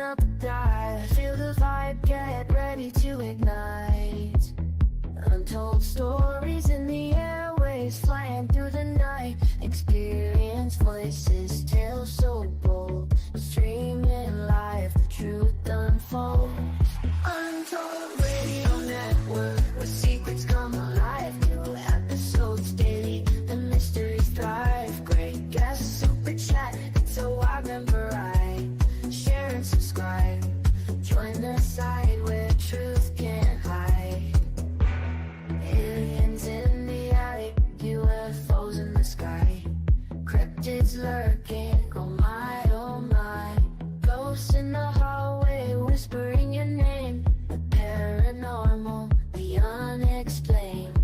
up a dive. Feel the vibe, get ready to ignite. Untold stories in the airways, flying through the night. Experience voices, tales so bold. Streaming live, the truth unfolds. Untold Radio Network, where secrets come alive. New episodes daily, the mysteries thrive. Great guests, super chat, it's a wide variety. Share and subscribe, join the side where truth can't hide. Aliens in the alley, UFOs in the sky. Cryptids lurking, oh my, oh my. Ghosts in the hallway, whispering your name. The paranormal, the unexplained.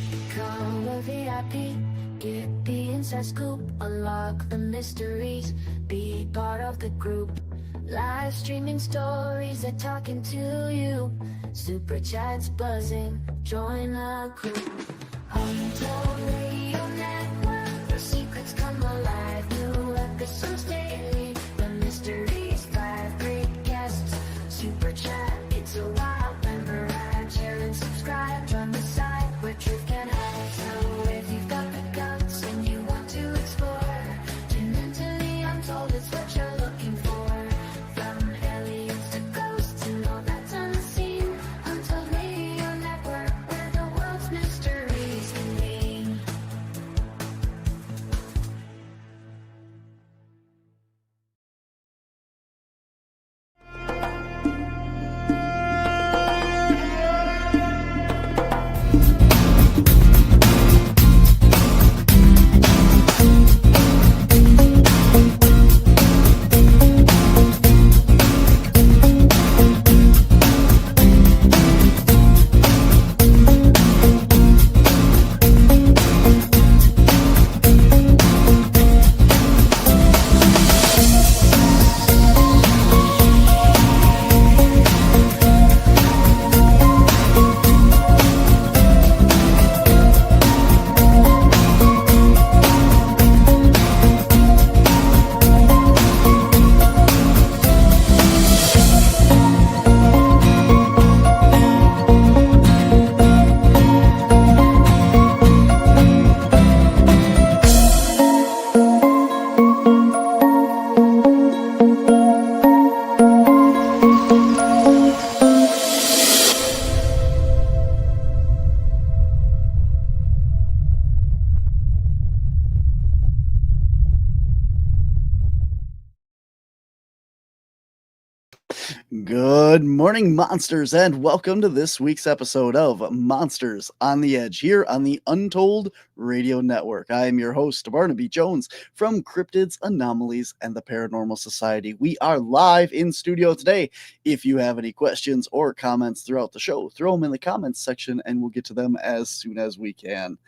Become a VIP, get the inside scoop. Unlock the mysteries, be part of the group. Live streaming stories, they're talking to you. Super chats buzzing, join the crew. Untold Radio Network, where secrets come alive. New episodes daily, the mysteries thrive. Great guests, super chat, it's a wild member ride. Share and subscribe, join the side where truth can hide. So if you've got the guts and you want to explore, tune into the untold, it's what you're looking for. From aliens to ghosts and all that's unseen. Untold Radio Network, where the world's mysteries convene. Good morning, monsters, and welcome to this week's episode of Monsters on the Edge here on the Untold Radio Network. I am your host, Barnaby Jones from Cryptids, Anomalies, and the Paranormal Society. We are live in studio today. If you have any questions or comments throughout the show, throw them in the comments section and we'll get to them as soon as we can.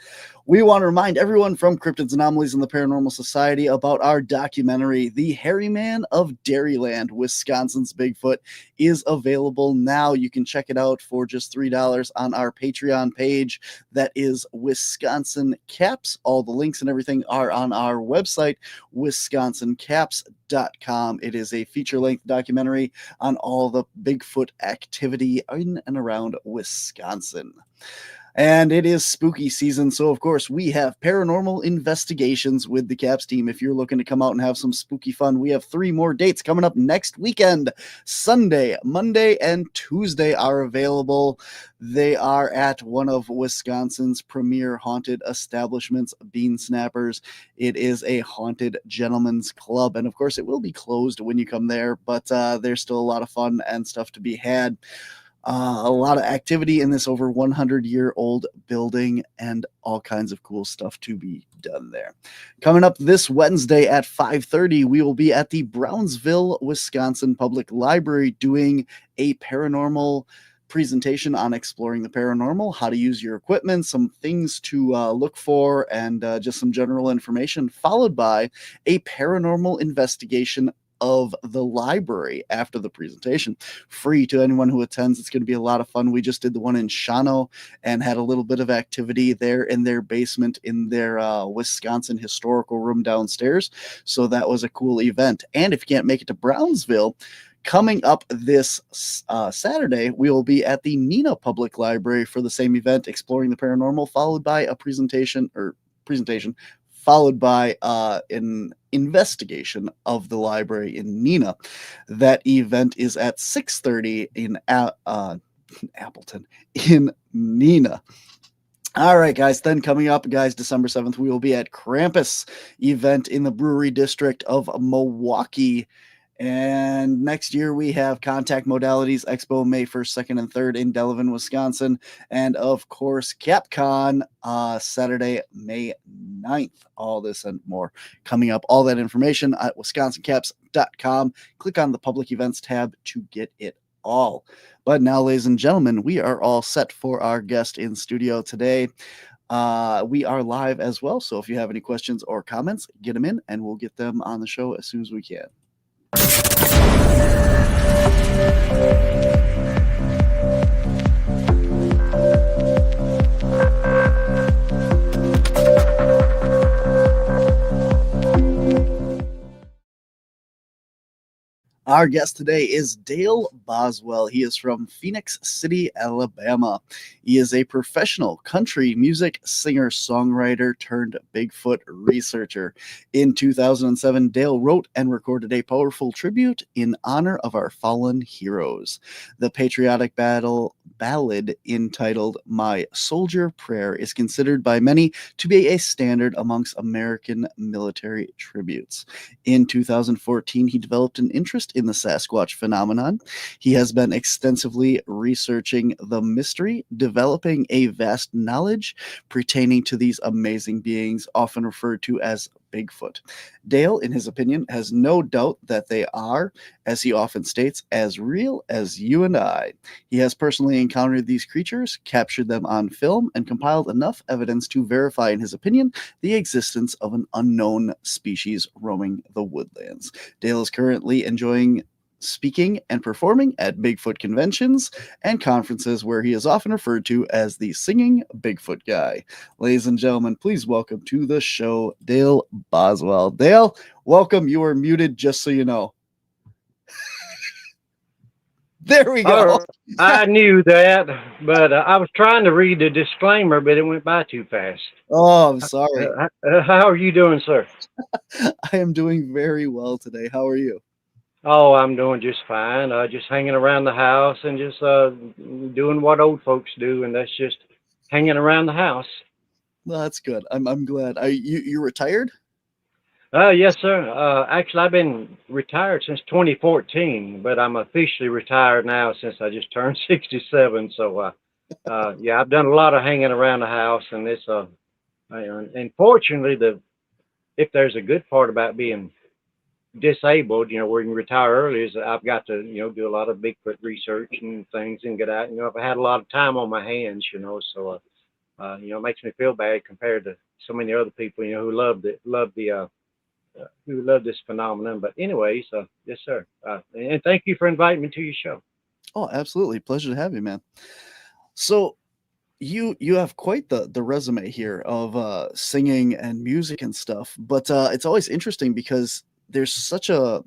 We want to remind everyone from Cryptids, Anomalies, and the Paranormal Society about our documentary, The Hairy Man of Dairyland, Wisconsin's Bigfoot, is available now. You can check it out for just $3 on our Patreon page. That is Wisconsin Caps. All the links and everything are on our website, wisconsincaps.com. It is a feature-length documentary on all the Bigfoot activity in and around Wisconsin. And it is spooky season, so of course we have paranormal investigations with the Caps team. If you're looking to come out and have some spooky fun, we have 3 more dates coming up next weekend. Sunday, Monday, and Tuesday are available. They are at one of Wisconsin's premier haunted establishments, Bean Snappers. It is a haunted gentleman's club, and of course it will be closed when you come there, but there's still a lot of fun and stuff to be had. A lot of activity in this over 100-year-old building and all kinds of cool stuff to be done there. Coming up this Wednesday at 5:30, we will be at the Brownsville, Wisconsin Public Library doing a paranormal presentation on exploring the paranormal, how to use your equipment, some things to look for, and just some general information, followed by a paranormal investigation of the library after the presentation. Free to anyone who attends. It's going to be a lot of fun. We just did the one in Shawano and had a little bit of activity there in their basement in their Wisconsin historical room downstairs. So that was a cool event. And if you can't make it to Brownsville, Coming up this Saturday, we will be at the Neenah Public Library for the same event, exploring the paranormal, followed by a presentation, followed by an investigation of the library in Neenah. That event is at 6:30 in Appleton, in Neenah. All right, guys. Then coming up, guys, December 7th, we will be at Krampus event in the Brewery District of Milwaukee. And next year we have Contact Modalities Expo May 1st, 2nd, and 3rd in Delavan, Wisconsin. And of course, CapCon Saturday, May 9th. All this and more coming up. All that information at wisconsincaps.com. Click on the public events tab to get it all. But now, ladies and gentlemen, we are all set for our guest in studio today. We are live as well. So if you have any questions or comments, get them in and we'll get them on the show as soon as we can. Our guest today is Dale Boswell. He is from Phenix City, Alabama. He is a professional country music singer, songwriter turned Bigfoot researcher. In 2007, Dale wrote and recorded a powerful tribute in honor of our fallen heroes. The Patriotic Ballad entitled My Soldier Prayer is considered by many to be a standard amongst American military tributes. In 2014, he developed an interest in the Sasquatch phenomenon. He has been extensively researching the mystery, developing a vast knowledge pertaining to these amazing beings, often referred to as Bigfoot. Dale, in his opinion, has no doubt that they are, as he often states, as real as you and I. He has personally encountered these creatures, captured them on film, and compiled enough evidence to verify, in his opinion, the existence of an unknown species roaming the woodlands. Dale is currently enjoying speaking and performing at Bigfoot conventions and conferences where he is often referred to as the singing Bigfoot guy. Ladies and gentlemen, please welcome to the show, Dale Boswell. Dale, welcome. You are muted, just so you know. There we go. I knew that, but I was trying to read the disclaimer, but it went by too fast. Oh, I'm sorry. How are you doing, sir? I am doing very well today. How are you? Oh, I'm doing just fine. Just hanging around the house and just doing what old folks do, and that's just hanging around the house. Well, that's good. I'm glad. You retired? Yes, sir. Actually, I've been retired since 2014, but I'm officially retired now since I just turned 67. So, yeah, I've done a lot of hanging around the house, and it's unfortunately, if there's a good part about being disabled, where you can retire early, is that I've got to, do a lot of Bigfoot research and things and get out. I've had a lot of time on my hands, so it makes me feel bad compared to so many other people, who who love this phenomenon. But anyways, yes, sir. And thank you for inviting me to your show. Oh, absolutely. Pleasure to have you, man. So you have quite the resume here of singing and music and stuff, but it's always interesting because there's such a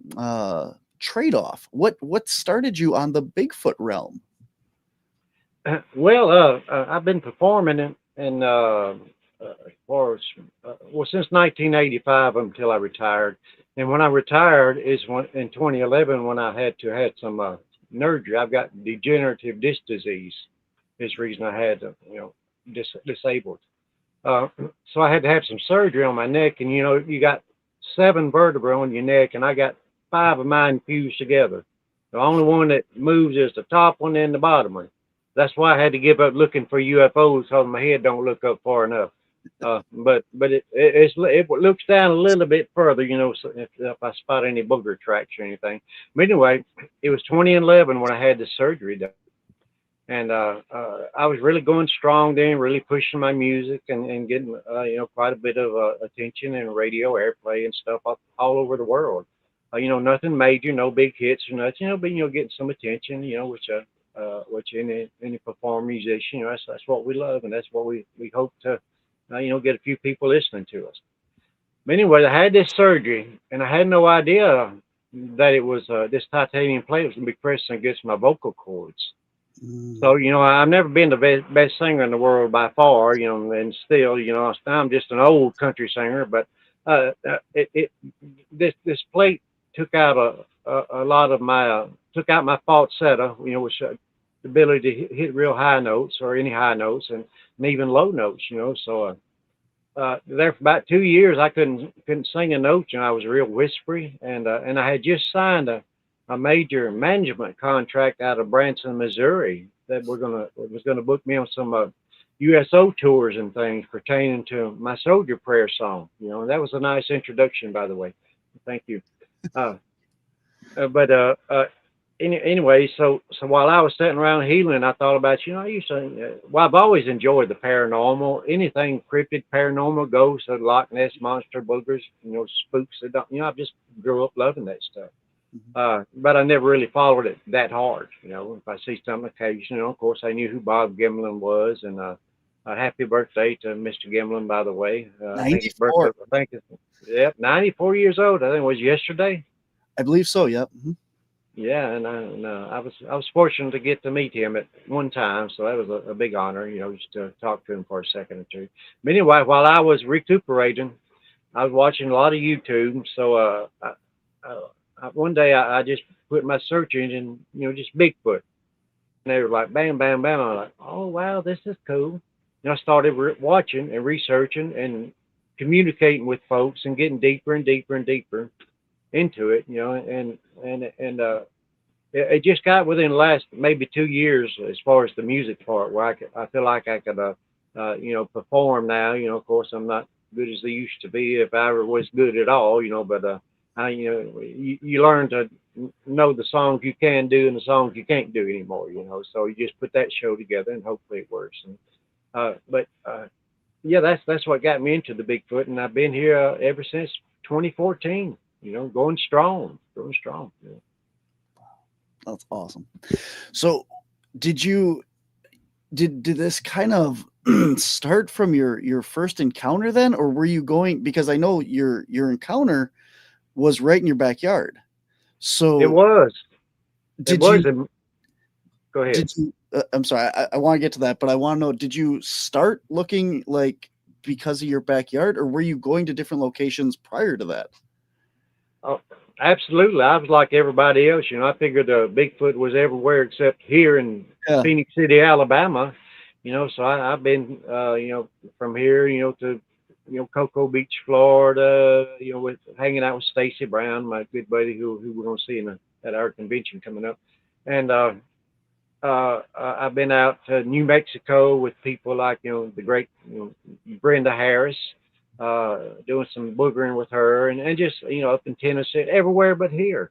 trade-off. What started you on the Bigfoot realm? Well, I've been performing since 1985 until I retired. And when I retired is in 2011 when I had some surgery. I've got degenerative disc disease. Is the reason I had disabled. So I had to have some surgery on my neck, and you got 7 vertebrae on your neck, and I got 5 of mine fused together. The only one that moves is the top one and the bottom one. That's why I had to give up looking for UFOs, because my head don't look up far enough. But it looks down a little bit further, so if I spot any booger tracks or anything. But anyway, it was 2011 when I had the surgery done. And I was really going strong then, really pushing my music and getting, quite a bit of attention and radio airplay and stuff all over the world. Nothing major, no big hits or nothing, but, getting some attention, which any performer musician, that's what we love. And that's what we hope to, get a few people listening to us. But anyway, I had this surgery and I had no idea that it was this titanium plate was going to be pressing against my vocal cords. Mm. So, I've never been the best singer in the world by far, and still, I'm just an old country singer. But this plate took out a lot of my took out my falsetto, which the ability to hit real high notes or any high notes, and even low notes, So there for about 2 years, I couldn't sing a note. I was real whispery, and I had just signed a major management contract out of Branson, Missouri, that was gonna book me on some USO tours and things pertaining to my soldier prayer song. And that was a nice introduction, by the way. Thank you. Uh, but anyway, so while I was sitting around healing, I thought about, I used to, well, I've always enjoyed the paranormal, anything cryptid, paranormal, ghosts, Loch Ness monster, boogers, spooks. I just grew up loving that stuff. But I never really followed it that hard. If I see something occasionally, of course, I knew who Bob Gimlin was, and a happy birthday to Mr. Gimlin, by the way. I think his birthday, 94. yep, 94 years old. I think it was yesterday. I believe so. Yep. Yeah, and I was fortunate to get to meet him at one time, so that was a big honor, just to talk to him for a second or two. But anyway, while I was recuperating, I was watching a lot of YouTube. So one day I just put my search engine, just Bigfoot, and they were like bam, bam, bam. I'm like, oh wow, this is cool. And I started watching and researching and communicating with folks and getting deeper and deeper and deeper into it, and it just got within the last maybe 2 years as far as the music part, where I feel like I could, perform now. Of course, I'm not good as they used to be, if I ever was good at all. But you learn to know the songs you can do and the songs you can't do anymore. So you just put that show together and hopefully it works. And but yeah, that's what got me into the Bigfoot, and I've been here ever since 2014. Going strong, going strong. Yeah. That's awesome. So, did this kind of start from your first encounter then, or were you going, because I know your encounter was right in your backyard. So It was. did It was. you Go ahead. did you I'm sorry, I want to get to that, but I want to know, did you start looking like because of your backyard, or were you going to different locations prior to that? Oh, absolutely. I was like everybody else. I figured Bigfoot was everywhere except here in Yeah. Phenix City, Alabama. So I've been, from here, to, Cocoa Beach, Florida, with hanging out with Stacy Brown, my good buddy, who we're going to see at our convention coming up. And I've been out to New Mexico with people like, the great, Brenda Harris, doing some boogering with her, and just, up in Tennessee, everywhere but here,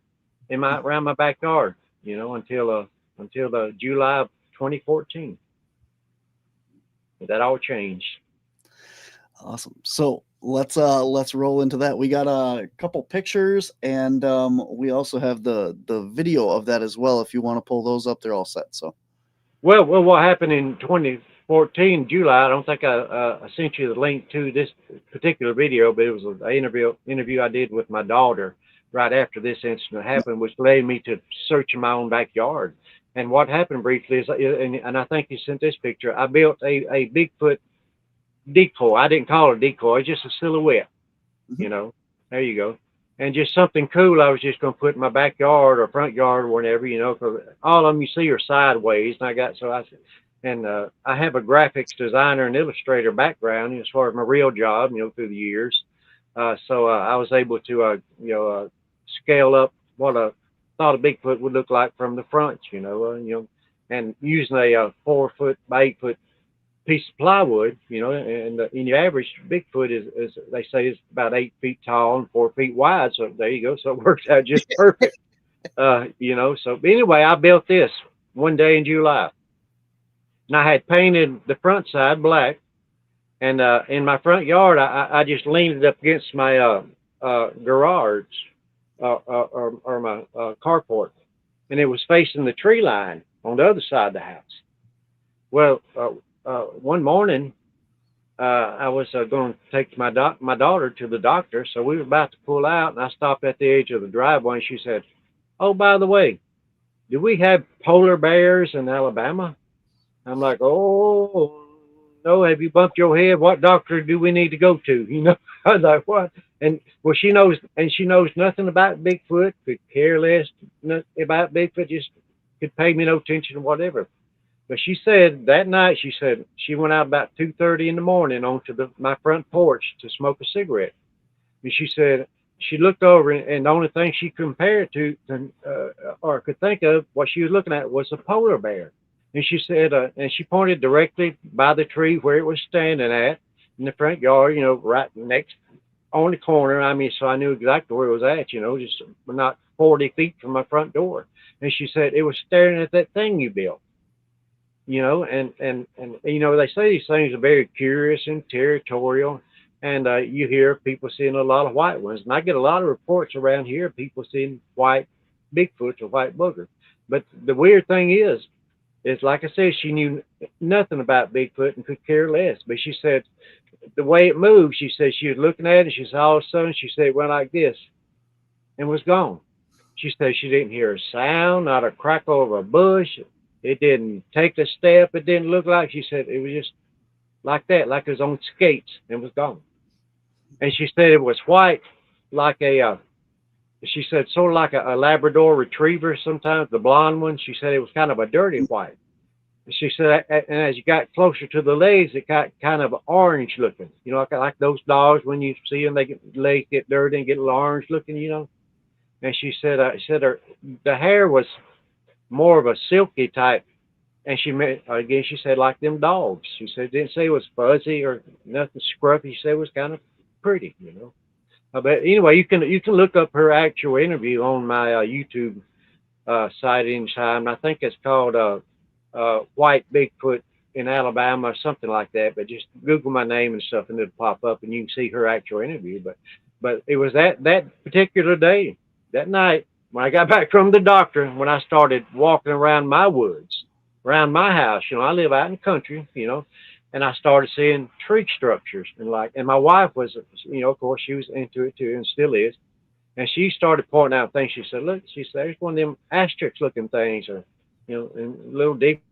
around my backyard, until the July of 2014. That all changed. Awesome. So let's roll into that. We got a couple pictures, and we also have the video of that as well. If you want to pull those up, they're all set. So well, what happened in 2014 July? I don't think I sent you the link to this particular video, but it was an interview I did with my daughter right after this incident happened, which led me to search in my own backyard. And what happened briefly is, and I think you sent this picture, I built a Bigfoot decoy. I didn't call it a decoy, it's just a silhouette. There you go. And just something cool I was just going to put in my backyard or front yard or whatever, because all of them you see are sideways. And I have a graphics designer and illustrator background as far as my real job, through the years. So I was able to, scale up what I thought a Bigfoot would look like from the front, and using a 4 foot by 8 foot piece of plywood, and your average Bigfoot is they say is about 8 feet tall and 4 feet wide. So there you go. So it works out just perfect. So anyway, I built this one day in July, and I had painted the front side black, and in my front yard, I just leaned it up against my garage or my carport, and it was facing the tree line on the other side of the house. Well, one morning, I was going to take my daughter to the doctor, so we were about to pull out, and I stopped at the edge of the driveway, and she said, "Oh, by the way, do we have polar bears in Alabama?" I'm like, "Oh, no, have you bumped your head? What doctor do we need to go to?" I was like, "What?" And well, she knows nothing about Bigfoot, could care less about Bigfoot, just could pay me no attention or whatever. But she said that night, she said she went out about 2:30 in the morning onto my front porch to smoke a cigarette. And she said she looked over, and the only thing she compared it to, or could think of, what she was looking at was a polar bear. And she said, and she pointed directly by the tree where it was standing at in the front yard, right next on the corner. I mean, so I knew exactly where it was at, just not 40 feet from my front door. And she said it was staring at that thing you built. And they say these things are very curious and territorial, and you hear people seeing a lot of white ones, and I get a lot of reports around here of people seeing white Bigfoots or white boogers. But the weird thing is like I said, she knew nothing about Bigfoot and could care less. But she said the way it moved, she said she was looking at it, she said all of a sudden, she said it went like this and was gone. She said she didn't hear a sound, not a crackle of a bush. It didn't take a step. It didn't look like. She said it was just like that, like it was on skates, and was gone. And she said it was white, like she said sort of like a Labrador retriever sometimes, the blonde one. She said it was kind of a dirty white. She said, and as you got closer to the legs, it got kind of orange looking, like those dogs when you see them, legs get dirty and get a little orange looking. And she said, the hair was more of a silky type. And she said, like them dogs. She said, didn't say it was fuzzy or nothing scruffy. She said it was kind of pretty. But anyway, you can look up her actual interview on my YouTube site anytime. I think it's called White Bigfoot in Alabama or something like that. But just Google my name and stuff, and it'll pop up, and you can see her actual interview. But it was that particular day, that night, when I got back from the doctor, when I started walking around my woods, around my house. I live out in the country, and I started seeing tree structures, and my wife was, of course, she was into it too, and still is. And she started pointing out things. She said, "Look," she said, "there's one of them asterisk looking things, or, and a little deep.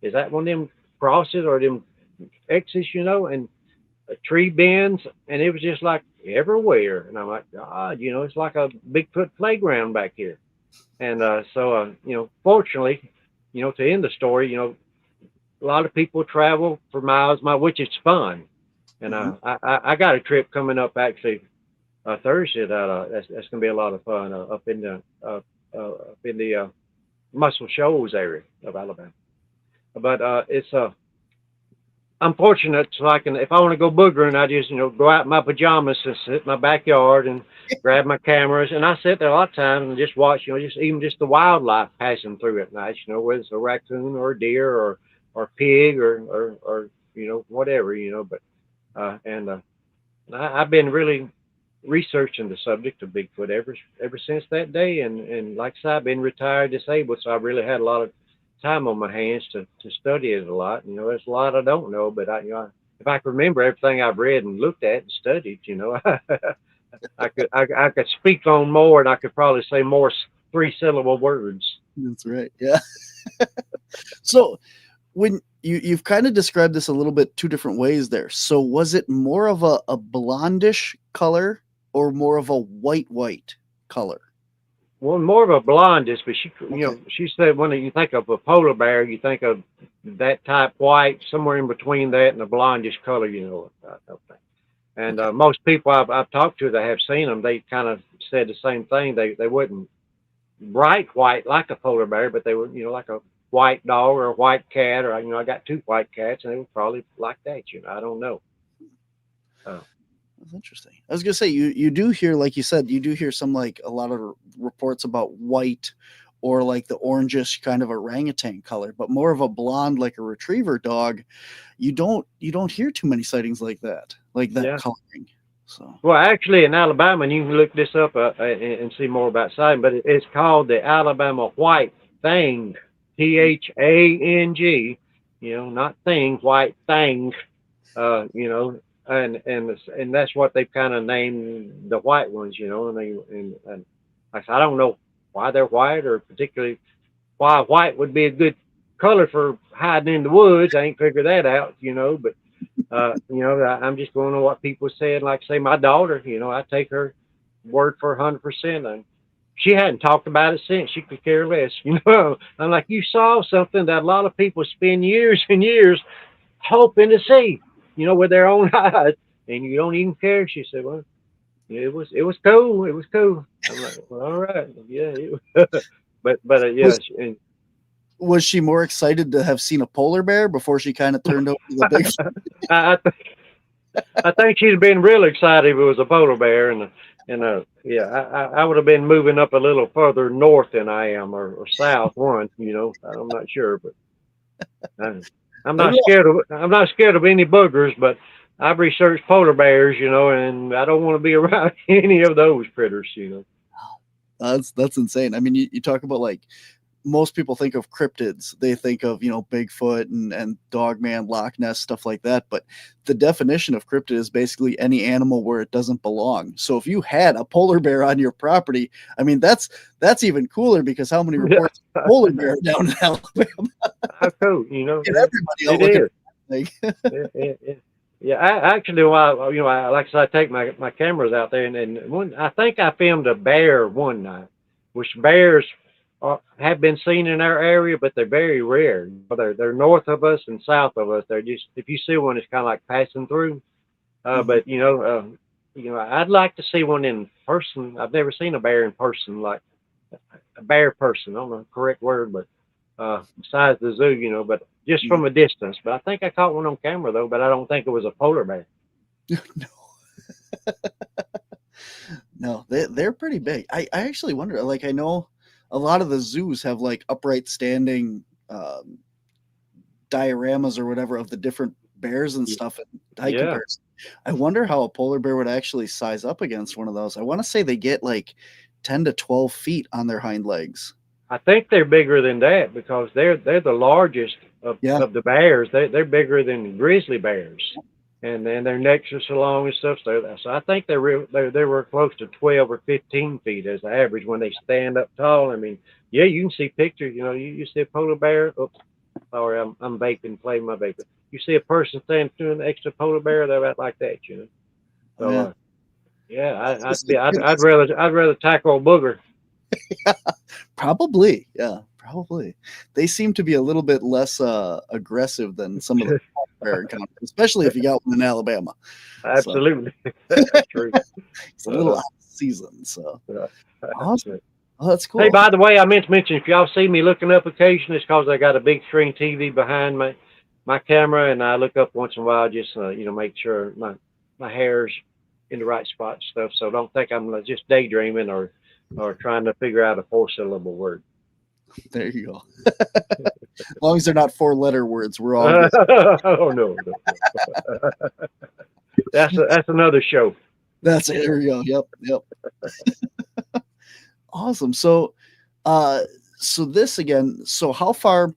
Is that one of them crosses or them X's, and tree bends?" And it was just like everywhere. And I'm like, God, it's like a Bigfoot playground back here. And so, fortunately, to end the story, a lot of people travel for miles, which is fun. And I got a trip coming up actually Thursday that's going to be a lot of fun up in the Muscle Shoals area of Alabama. But it's I'm fortunate, so if I want to go boogering, I just go out in my pajamas and sit in my backyard and grab my cameras, and I sit there a lot of times and just watch, just the wildlife passing through at night, whether it's a raccoon or a deer or pig or whatever, but I've been really researching the subject of Bigfoot ever since that day, and like I said, I've been retired disabled, so I really had a lot of time on my hands to study it a lot. There's a lot I don't know, but if I could remember everything I've read and looked at and studied, I could speak on more, and I could probably say more 3-syllable words. That's right. Yeah. So when you've kind of described this a little bit 2 different ways there. So was it more of a blondish color or more of a white color? Well, more of a blondish, but she said when you think of a polar bear, you think of that type white, somewhere in between that and a blondish color, And most people I've talked to that have seen them, they kind of said the same thing. They wouldn't bright white like a polar bear, but they were, like a white dog or a white cat, or I got 2 white cats, and they were probably like that. I don't know. That's interesting. I was gonna say you do hear, like you said, you do hear some a lot of reports about white or like the orangish kind of orangutan color, but more of a blonde like a retriever dog. You don't hear too many sightings like that coloring. So well, actually, in Alabama, and you can look this up and see more about sighting, but it's called the Alabama white thing, THANG. Not thing, white thing. You know, and that's what they've kind of named the white ones, you know, and like I said, I don't know why they're white or particularly why white would be a good color for hiding in the woods. I ain't figured that out, you know, but you know, I'm just going on what people said. Like say my daughter, you know, I take her word for 100%. And she hadn't talked about it since. She could care less, you know. I'm like, you saw something that a lot of people spend years and years hoping to see, you know, with their own eyes, and you don't even care. She said, well, yeah, it was cool. It was cool. I'm like, well, all right, yeah, but yeah, Was was she more excited to have seen a polar bear before she kind of turned over to the big? I, I think she'd been real excited if it was a polar bear, and yeah, I would have been moving up a little further north than I am, or south one, you know. I'm not sure, but I, I'm not scared of any boogers, but I've researched polar bears, you know, and I don't want to be around any of those critters, you know. That's insane. I mean, you talk about like most people think of cryptids. They think of, Bigfoot and Dogman, Loch Ness, stuff like that. But the definition of cryptid is basically any animal where it doesn't belong. So if you had a polar bear on your property, I mean, that's even cooler because how many reports of polar bear down in Alabama? How cool, you know. Get everybody out It looking is. like, Yeah, I actually, well, you know, like I said, I take my cameras out there, and I think I filmed a bear one night, which bears have been seen in our area, but they're very rare. They're north of us and south of us. They're just if you see one, it's kind of like passing through. Mhm. But you know, I'd like to see one in person. I've never seen a bear in person, like a bear person. I don't know the correct word, but besides the zoo, you know, but just from a distance. But I think I caught one on camera though, but I don't think it was a polar bear. no, no, they're pretty big. I actually wonder, like, I know a lot of the zoos have like upright standing dioramas or whatever of the different bears and stuff and height Yeah, comparison. I wonder how a polar bear would actually size up against one of those. I want to say they get like 10 to 12 feet on their hind legs. I think they're bigger than that because they're the largest Yeah. of the bears. They're bigger than grizzly bears, and then their necks are so long and stuff. So I think they were close to 12 or 15 feet as the average when they stand up tall. I mean, yeah, you can see pictures. You know, you see a polar bear. Oops, sorry, I'm vaping, playing my vapor. You see a person standing next to a polar bear, they're about like that. You know, Oh, so yeah. yeah, I was gonna say, I'd rather tackle a booger. probably. Yeah, probably. They seem to be a little bit less aggressive than some of the bear encounters, especially if you got one in Alabama. So Absolutely, that's true. it's a little Uh, out of season. So uh, awesome. Oh, that's Hey, cool. by the way, I meant to mention if y'all see me looking up occasionally, it's because I got a big screen TV behind my camera, and I look up once in a while just you know make sure my hair's in the right spot and stuff. So don't think I'm just daydreaming or trying to figure out a 4-syllable word. There you go. As long as they're not 4-letter words, we're all good. Oh no, that's another show. That's it. There we go. Yep. Yep. Awesome. Uh, so this again. So how far?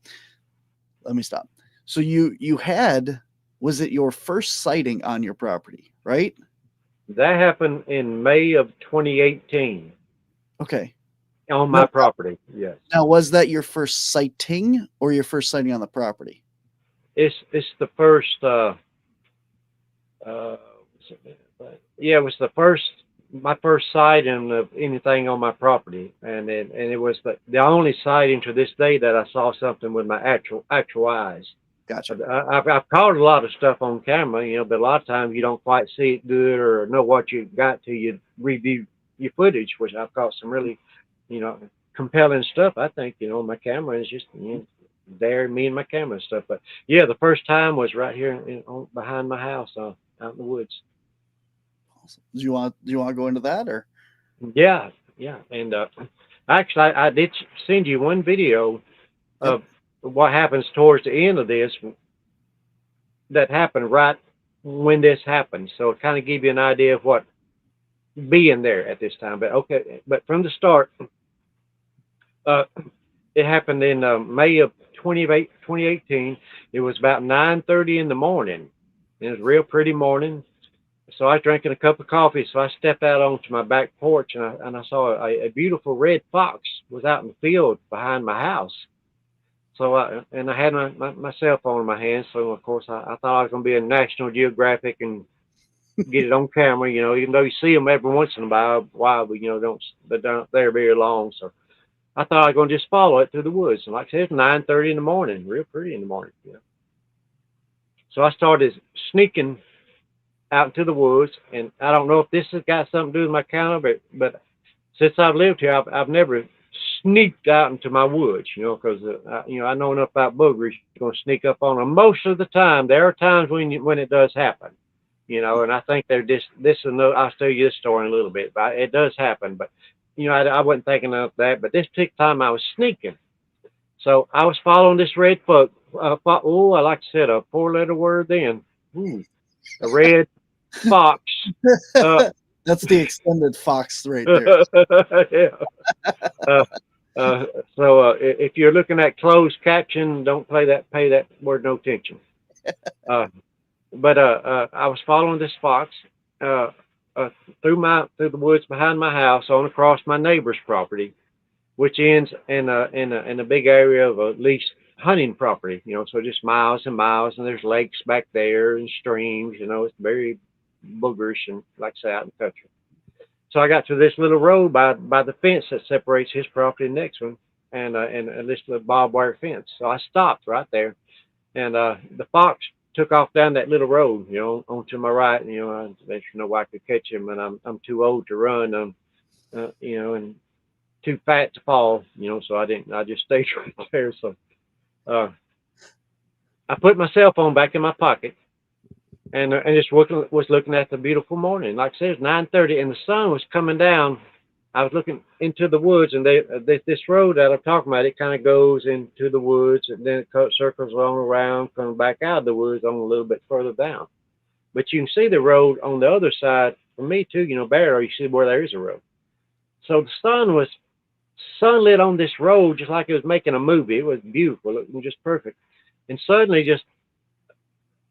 Let me stop. So you had, was it your first sighting on your property, right? That happened in May of 2018 Okay. on my No. property. Yes. Now, was that your first sighting or your first sighting on the property? It's the first uh yeah, it was the first my first sighting of anything on my property, and it was the only sighting to this day that I saw something with my actual eyes. Gotcha. I've caught a lot of stuff on camera, you know, but a lot of times you don't quite see it good or know what you got till you review your footage, which I've caught some really, you know, compelling stuff. I think you know my camera is just there, me and my camera and stuff. But yeah, the first time was right here behind my house, out in the woods. Awesome. Do you want to go into that or? Yeah, yeah, and actually, I did send you one video Yep. of what happens towards the end of this that happened right when this happened. So it kind of give you an idea of what being there at this time. But okay, but from the start, uh, it happened in May of 2018. It was about 9:30 in the morning, It was a real pretty morning. So I was drinking a cup of coffee. So I stepped out onto my back porch, and I saw a beautiful red fox was out in the field behind my house. So I had my cell phone in my hand. So of course I thought I was going to be in National Geographic and get it on camera. You know, even though you see them every once in a while, but they're not there very long. So I thought I was going to just follow it through the woods. And like I said, it's 9:30 in the morning, real pretty in the morning. You know. So I started sneaking out into the woods, and I don't know if this has got something to do with my counter, but since I've lived here, I've never sneaked out into my woods, you know, because I know enough about boogers. You're going to sneak up on them most of the time. There are times when it does happen, you know, and I think they're this. I'll tell you this story in a little bit, but it does happen. But you know, I wasn't thinking of that. But this particular time, I was sneaking, so I was following this red foot. Oh, I like to say a four-letter word. Then, a red fox. That's the extended fox right there. Yeah. Uh, if you're looking at closed caption, don't pay that word no attention. But I was following this fox uh, through the woods behind my house on across my neighbor's property, which ends in a big area of at least hunting property. You know, so just miles and miles, and there's lakes back there and streams. You know, it's very boogerish and like I say out in the country. So I got to this little road by the fence that separates his property and the next one, and this little barbed wire fence. So I stopped right there, and the fox took off down that little road, you know, onto my right. And, you know, there's no way I could catch him, and I'm too old to run, you know, and too fat to fall, you know. So I didn't. I just stayed right there. So I put my cell phone back in my pocket, and just was looking at the beautiful morning. Like I said, it's 9:30, and the sun was coming down. I was looking into the woods, and this road that I'm talking about, it kind of goes into the woods, and then it circles on around, coming back out of the woods on a little bit further down. But you can see the road on the other side from me too. You know, barely you see where there is a road. So the sun was sunlit on this road, just like it was making a movie. It was beautiful, looking just perfect. And suddenly,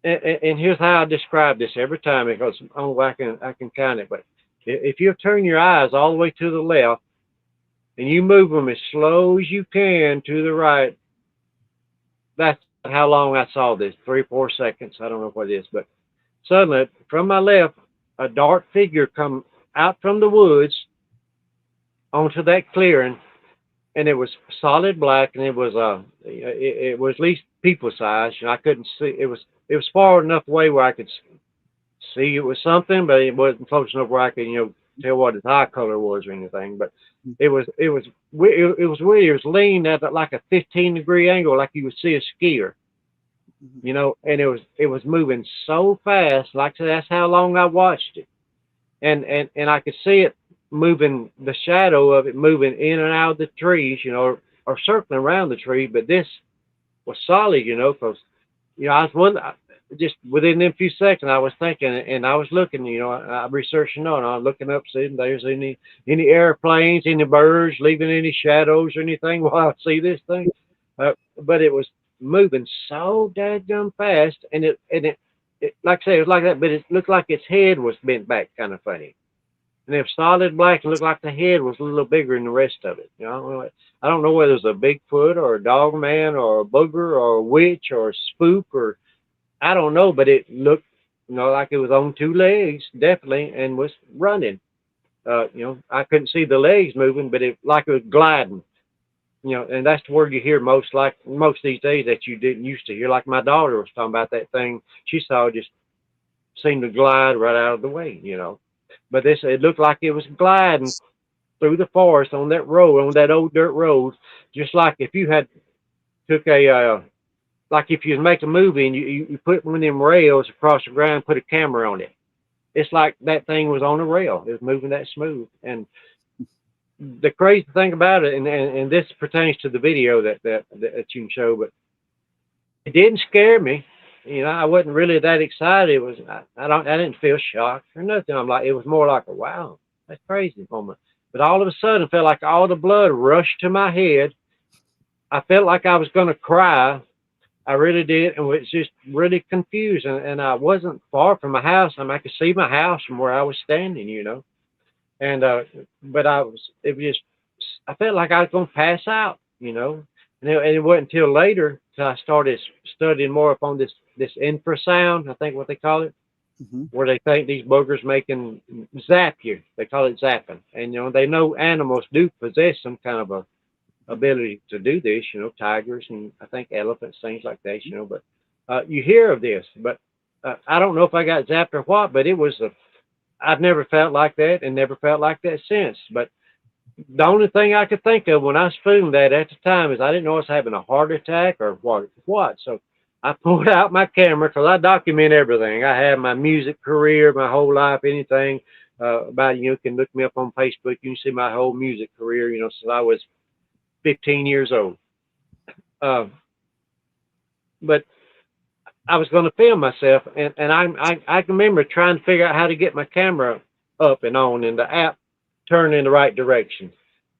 and here's how I describe this every time, because only I can count it. But if you turn your eyes all the way to the left and you move them as slow as you can to the right, that's how long I saw this, 3 or 4 seconds. I don't know what it is, but suddenly from my left, a dark figure come out from the woods onto that clearing, and it was solid black, and it was at least people size. You know, I couldn't see. It was far enough away where I could see it was something, but it wasn't close enough where I could tell what its eye color was or anything. But it was weird. It was leaned at like a 15-degree angle, like you would see a skier. You know, and it was moving so fast. Like I said, that's how long I watched it, and I could see it moving, the shadow of it moving in and out of the trees, you know, or circling around the tree. But this was solid, you know, because I was just within them few seconds, I was thinking, and I was looking, you know, I'm researching on, I'm looking up, seeing if there's any airplanes, any birds leaving any shadows or anything while I see this thing. But it was moving so dadgum fast, and it like I say, it was like that, but it looked like its head was bent back, kind of funny. And it was solid black and looked like the head was a little bigger than the rest of it. You know, I don't know whether it was a Bigfoot or a dog man or a booger or a witch or a spook, or I don't know, but it looked, you know, like it was on two legs, definitely, and was running. You know, I couldn't see the legs moving, but it like it was gliding. You know, and that's the word you hear most these days that you didn't used to hear. Like my daughter was talking about that thing she saw, just seemed to glide right out of the way, you know. But it looked like it was gliding through the forest on that road, on that old dirt road, just like if you had took like if you make a movie and you put one of them rails across the ground, put a camera on it. It's like that thing was on a rail. It was moving that smooth. And the crazy thing about it, and this pertains to the video that you can show, but it didn't scare me. You know, I wasn't really that excited. It was I didn't feel shocked or nothing. It was more like a wow, that's crazy moment. But all of a sudden, I felt like all the blood rushed to my head. I felt like I was going to cry. I really did, and was just really confused. And I wasn't far from my house. I mean, I could see my house from where I was standing, you know. And but it was just, I felt like I was going to pass out, you know. And it wasn't until later till I started studying more up on this infrasound, I think what they call it, Mm-hmm. where they think these boogers can zap you. They call it zapping, and you know they know animals do possess some kind of a ability to do this. You know, tigers and I think elephants, things like that. You know, but you hear of this, but I don't know if I got zapped or what. But it was I've never felt like that and never felt like that since. But the only thing I could think of when I was feeling that at the time is I didn't know I was having a heart attack or what. So I pulled out my camera because I document everything. I have my music career, my whole life, anything about, you can look me up on Facebook. You can see my whole music career, you know, since I was 15 years old. But I was going to film myself, and I can remember trying to figure out how to get my camera up and on, and the app turned in the right direction.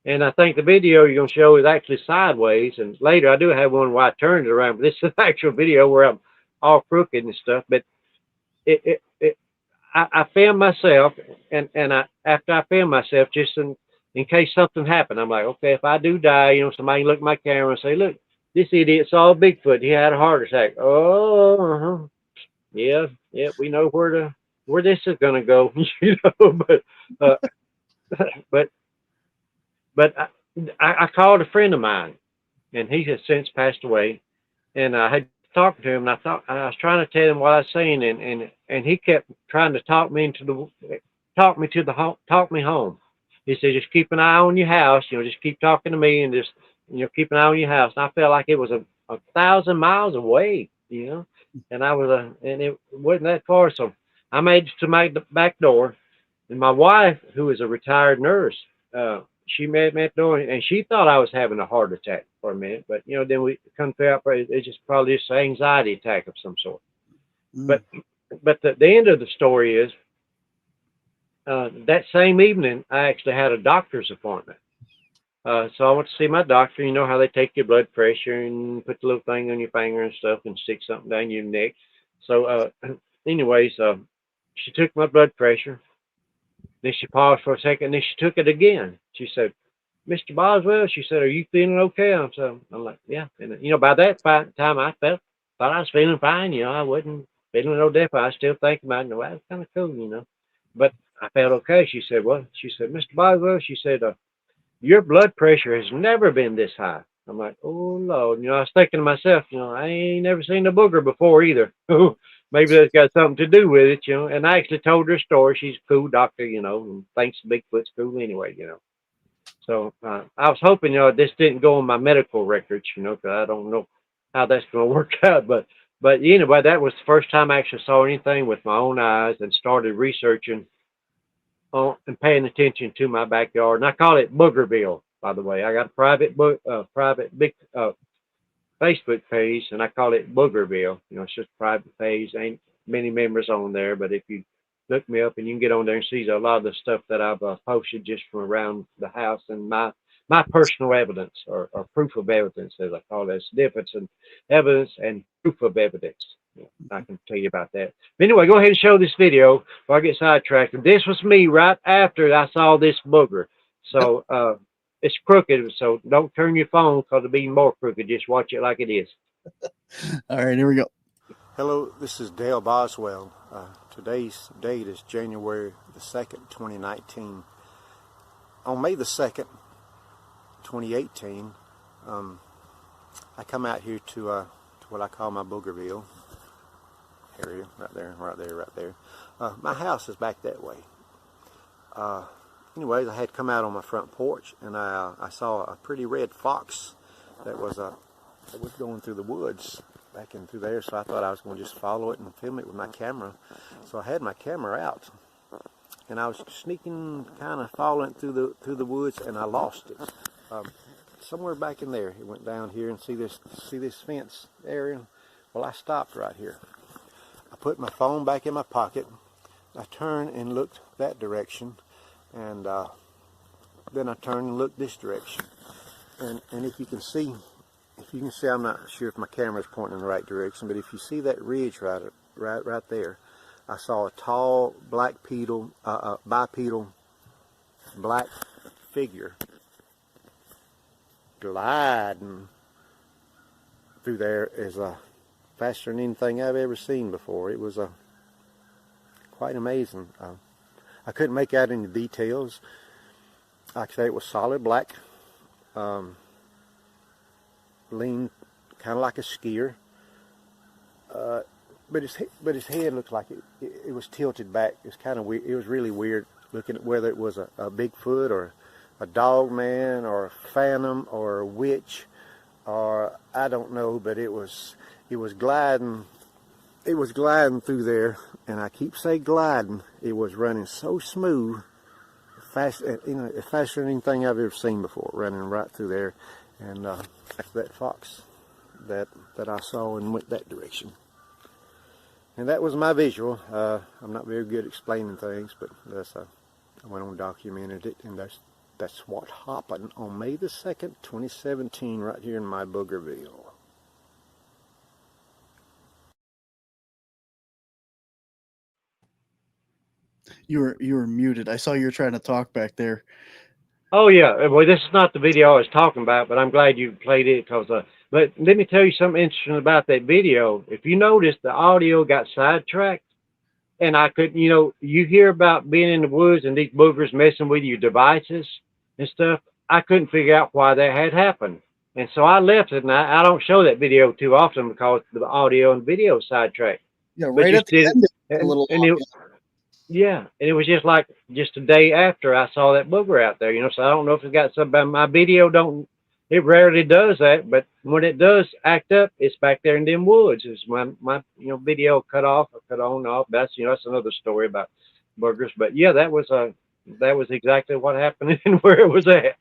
And I think the video you're going to show is actually sideways. And later I do have one where I turned it around, but this is an actual video where I'm all crooked and stuff. But I filmed myself, and after I filmed myself, just in case something happened, I'm like, okay, if I do die, you know, somebody can look at my camera and say, look, this idiot saw Bigfoot. He had a heart attack. Oh, yeah, we know where this is going to go, you know. But I called a friend of mine, and he has since passed away. And I had talked to him, and I was trying to tell him what I was saying, and he kept trying to talk me home. He said, just keep an eye on your house, you know, just keep talking to me, and just, you know, keep an eye on your house. And I felt like it was a 1,000 miles away, you know, and and it wasn't that far. So I made it to my back door, and my wife, who is a retired nurse, she met me at the door, and she thought I was having a heart attack for a minute, but you know, then we come to out, it's just probably just an anxiety attack of some sort. Mm. But the end of the story is that same evening I actually had a doctor's appointment. So I went to see my doctor. You know how they take your blood pressure and put the little thing on your finger and stuff and stick something down your neck. So anyways, she took my blood pressure. Then she paused for a second. Then she took it again. She said, "Mr. Boswell," she said, "are you feeling okay?" I'm like, "Yeah." And you know, by that time, I thought I was feeling fine. You know, I wasn't feeling no different. I was still thinking about it. Well, that's kind of cool, you know. But I felt okay. She said, "Well," she said, "Mr. Boswell," she said, "your blood pressure has never been this high." I'm like, "Oh Lord," you know. I was thinking to myself, you know, I ain't never seen a booger before either. Maybe that's got something to do with it, you know. And I actually told her a story. She's a cool doctor, you know, and thinks Bigfoot's cool anyway, you know. So I was hoping, you know, this didn't go on my medical records, you know, because I don't know how that's going to work out. But anyway, that was the first time I actually saw anything with my own eyes and started researching and paying attention to my backyard. And I call it Boogerville, by the way. I got a private big Facebook page, and I call it Boogerville. You know, it's just a private page. Ain't many members on there, but if you look me up, and you can get on there and see a lot of the stuff that I've posted just from around the house, and my personal evidence, or proof of evidence, as I call it. It's the difference in evidence and proof of evidence. Yeah, I can tell you about that. But anyway, go ahead and show this video before I get sidetracked. This was me right after I saw this booger. So it's crooked, so don't turn your phone because it'll be more crooked. Just watch it like it is. All right, here we go. Hello, this is Dale Boswell. Today's date is January the 2nd, 2019. On May the 2nd, 2018, I come out here to what I call my Boogerville area, right there. My house is back that way. Anyways, I had come out on my front porch, and I saw a pretty red fox that was going through the woods back in through there. So I thought I was going to just follow it and film it with my camera. So I had my camera out, and I was sneaking, kind of following it through the woods, and I lost it. Somewhere back in there, it went down here, and see this fence area. Well, I stopped right here. I put my phone back in my pocket. I turned and looked that direction, and then I turned and looked this direction. And if you can see, if you can see, I'm not sure if my camera's pointing in the right direction, but if you see that ridge right there, I saw a tall bipedal black figure gliding through there is faster than anything I've ever seen before. It was quite amazing. I couldn't make out any details. Like I say, it was solid black, lean, kind of like a skier. But his head looked like it was tilted back. It was kind of weird. It was really weird looking at whether it was a Bigfoot or a dog man or a phantom or a witch, or I don't know. But it was gliding. It was gliding through there, and I keep saying gliding. It was running so smooth, fast, faster than anything I've ever seen before, running right through there. And that's that fox that I saw and went that direction. And that was my visual. I'm not very good at explaining things, but I went on and documented it, and that's what happened on May the 2nd, 2017, right here in my Boogerville. You were muted. I saw you were trying to talk back there. Oh yeah, well this is not the video I was talking about, but I'm glad you played it because. But let me tell you something interesting about that video. If you notice, the audio got sidetracked, and I couldn't. You hear about being in the woods and these boogers messing with your devices and stuff. I couldn't figure out why that had happened, and so I left it. And I don't show that video too often because the audio and video sidetracked. Yeah, But right just at the did end, it, a little and off. yeah, and it was just like just a day after I saw that booger out there, so I don't know if it got something. My video don't. It rarely does that, but when it does act up, it's back there in them woods. It's my video cut off or cut on and off. That's another story about boogers. But yeah, that was exactly what happened and where it was at.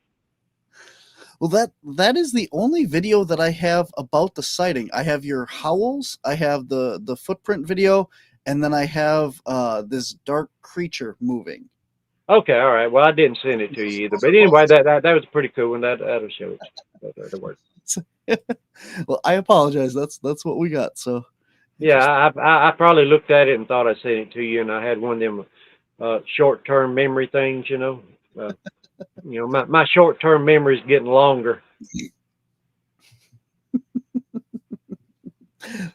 Well, that is the only video that I have about the sighting. I have your howls, I have the footprint video, and then I have this dark creature moving. Okay, all right. Well, I didn't send it to you either, but anyway, that was pretty cool, and that'll show it. That'll work. Well, I apologize. That's what we got. So Yeah, I probably looked at it and thought I sent it to you, and I had one of them short-term memory things. My short-term memory is getting longer.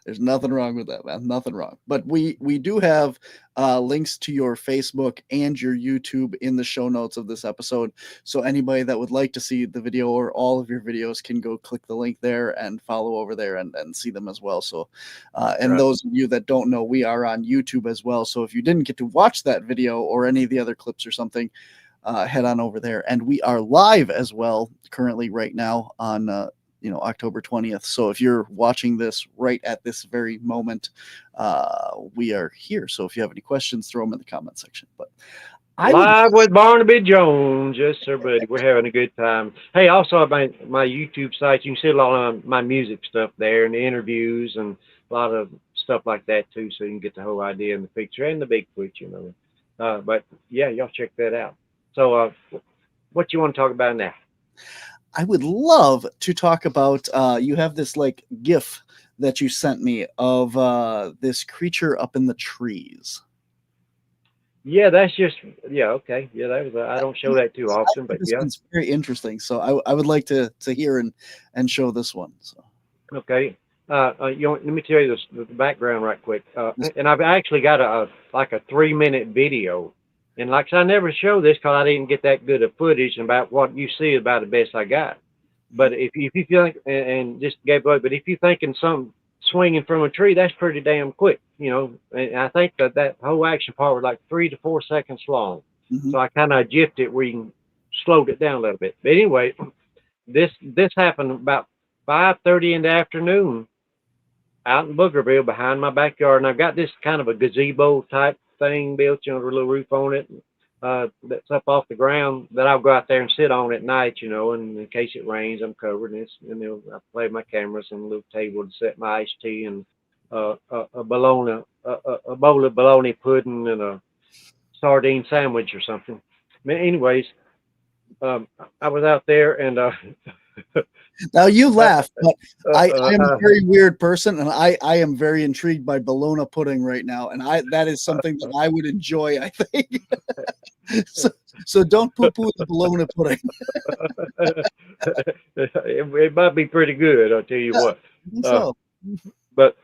There's nothing wrong with that, man. Nothing wrong. But we do have links to your Facebook and your YouTube in the show notes of this episode. So anybody that would like to see the video or all of your videos can go click the link there and follow over there and see them as well. So, and Right. those of you that don't know, we are on YouTube as well. So if you didn't get to watch that video or any of the other clips or something, head on over there. And we are live as well currently right now on October 20th. So if you're watching this right at this very moment, we are here. So if you have any questions, throw them in the comment section. But Live with Barnaby Jones. Yes, sir, buddy. We're having a good time. Hey, also my YouTube site, you can see a lot of my music stuff there and the interviews and a lot of stuff like that too. So you can get the whole idea in the picture and the Bigfoot, But yeah, y'all check that out. So what you want to talk about now? I would love to talk about you have this like GIF that you sent me of this creature up in the trees. Yeah, that's just okay. Yeah, that was I don't show that too often, but This yeah. one's very interesting. So I would like to hear and show this one. So Okay. Let me tell you the background right quick. And I've actually got a 3-minute video. And like I said, I never show this because I didn't get that good of footage. And about what you see about the best I got. But if you think and just gave away, but if you're thinking something swinging from a tree, that's pretty damn quick, And I think that whole action part was like 3 to 4 seconds long. Mm-hmm. So I kind of jiffed it where you can slowed it down a little bit. But anyway, this happened about 5:30 in the afternoon out in Boogerville behind my backyard, and I've got this kind of a gazebo type thing built, with a little roof on it that's up off the ground that I'll go out there and sit on at night, and in case it rains, I'm covered. And I play my cameras and a little table to set my iced tea and a bologna, a bowl of bologna pudding and a sardine sandwich or something. Anyways, I was out there and Now you laugh, but I am a uh, very weird person, and I am very intrigued by bologna pudding right now, and that is something that I would enjoy, I think. so, so don't poo-poo the bologna pudding. it might be pretty good, I'll tell you Yeah, what. I think Uh, so. but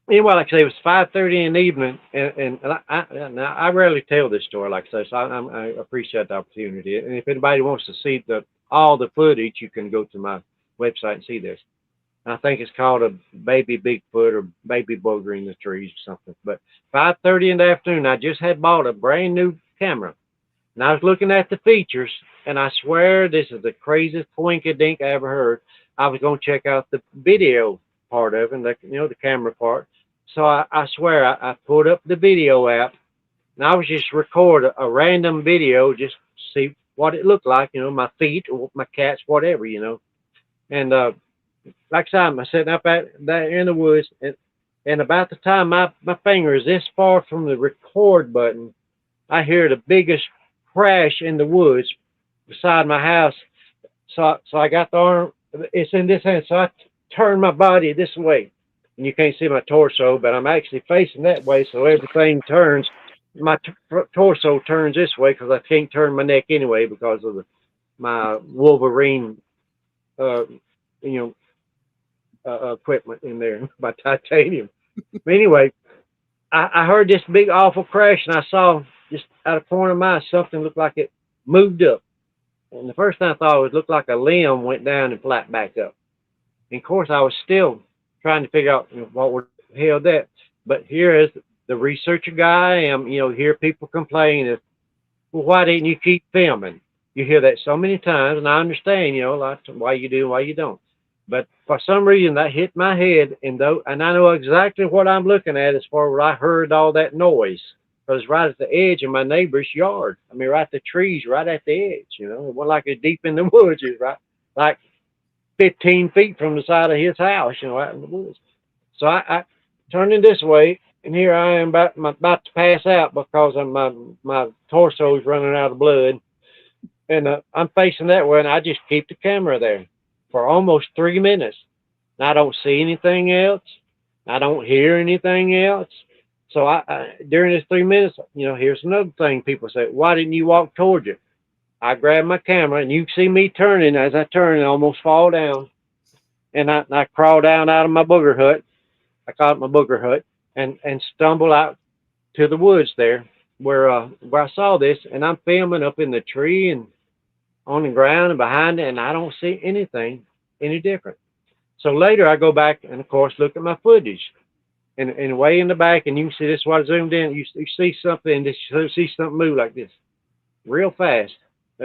anyway, like I say, it was 5:30 in the evening, and now I rarely tell this story, like I say, so I appreciate the opportunity. And if anybody wants to see all the footage, you can go to my website and see this. I think it's called a baby Bigfoot or baby booger in the trees or something. But 5:30 in the afternoon, I just had bought a brand new camera, and I was looking at the features, and I swear this is the craziest dink I ever heard. I was going to check out the video part of it, the camera part. So I swear I pulled up the video app, and I was just record a random video just to see what it looked like, my feet or my cats, whatever. And like I said, I'm sitting up there in the woods, and about the time my finger is this far from the record button, I hear the biggest crash in the woods beside my house. So I got the arm, it's in this hand, so I turn my body this way. And you can't see my torso, but I'm actually facing that way, so everything turns. My torso turns this way because I can't turn my neck anyway because of my Wolverine, uh, you equipment in there, my titanium. But anyway, I heard this big awful crash, and I saw just out of the corner of my eye something looked like it moved up. And the first thing I thought was looked like a limb went down and flat back up. And of course, I was still trying to figure out what would hell that. But here is the researcher guy I am. Hear people complain, well, why didn't you keep filming? You hear that so many times, and I understand, like why you do, why you don't. But for some reason, that hit my head, and I know exactly what I'm looking at as far as I heard all that noise. It was right at the edge of my neighbor's yard. I mean, right the trees, right at the edge. It wasn't like it's deep in the woods. It's right, like 15 feet from the side of his house. Out in the woods. So I turned in this way, and here I am about to pass out because of my torso is running out of blood, and I'm facing that way, and I just keep the camera there for almost 3 minutes. And I don't see anything else. I don't hear anything else. So during this 3 minutes, here's another thing people say: why didn't you walk towards it? I grab my camera, and you see me turning. As I turn, I almost fall down, and I crawl down out of my booger hut. I call it my booger hut, and stumble out to the woods there where I saw this, and I'm filming up in the tree and on the ground and behind it, and I don't see anything any different. So later I go back and of course look at my footage, and way in the back, and you can see this is what I zoomed in. You see something, you see something move like this, real fast.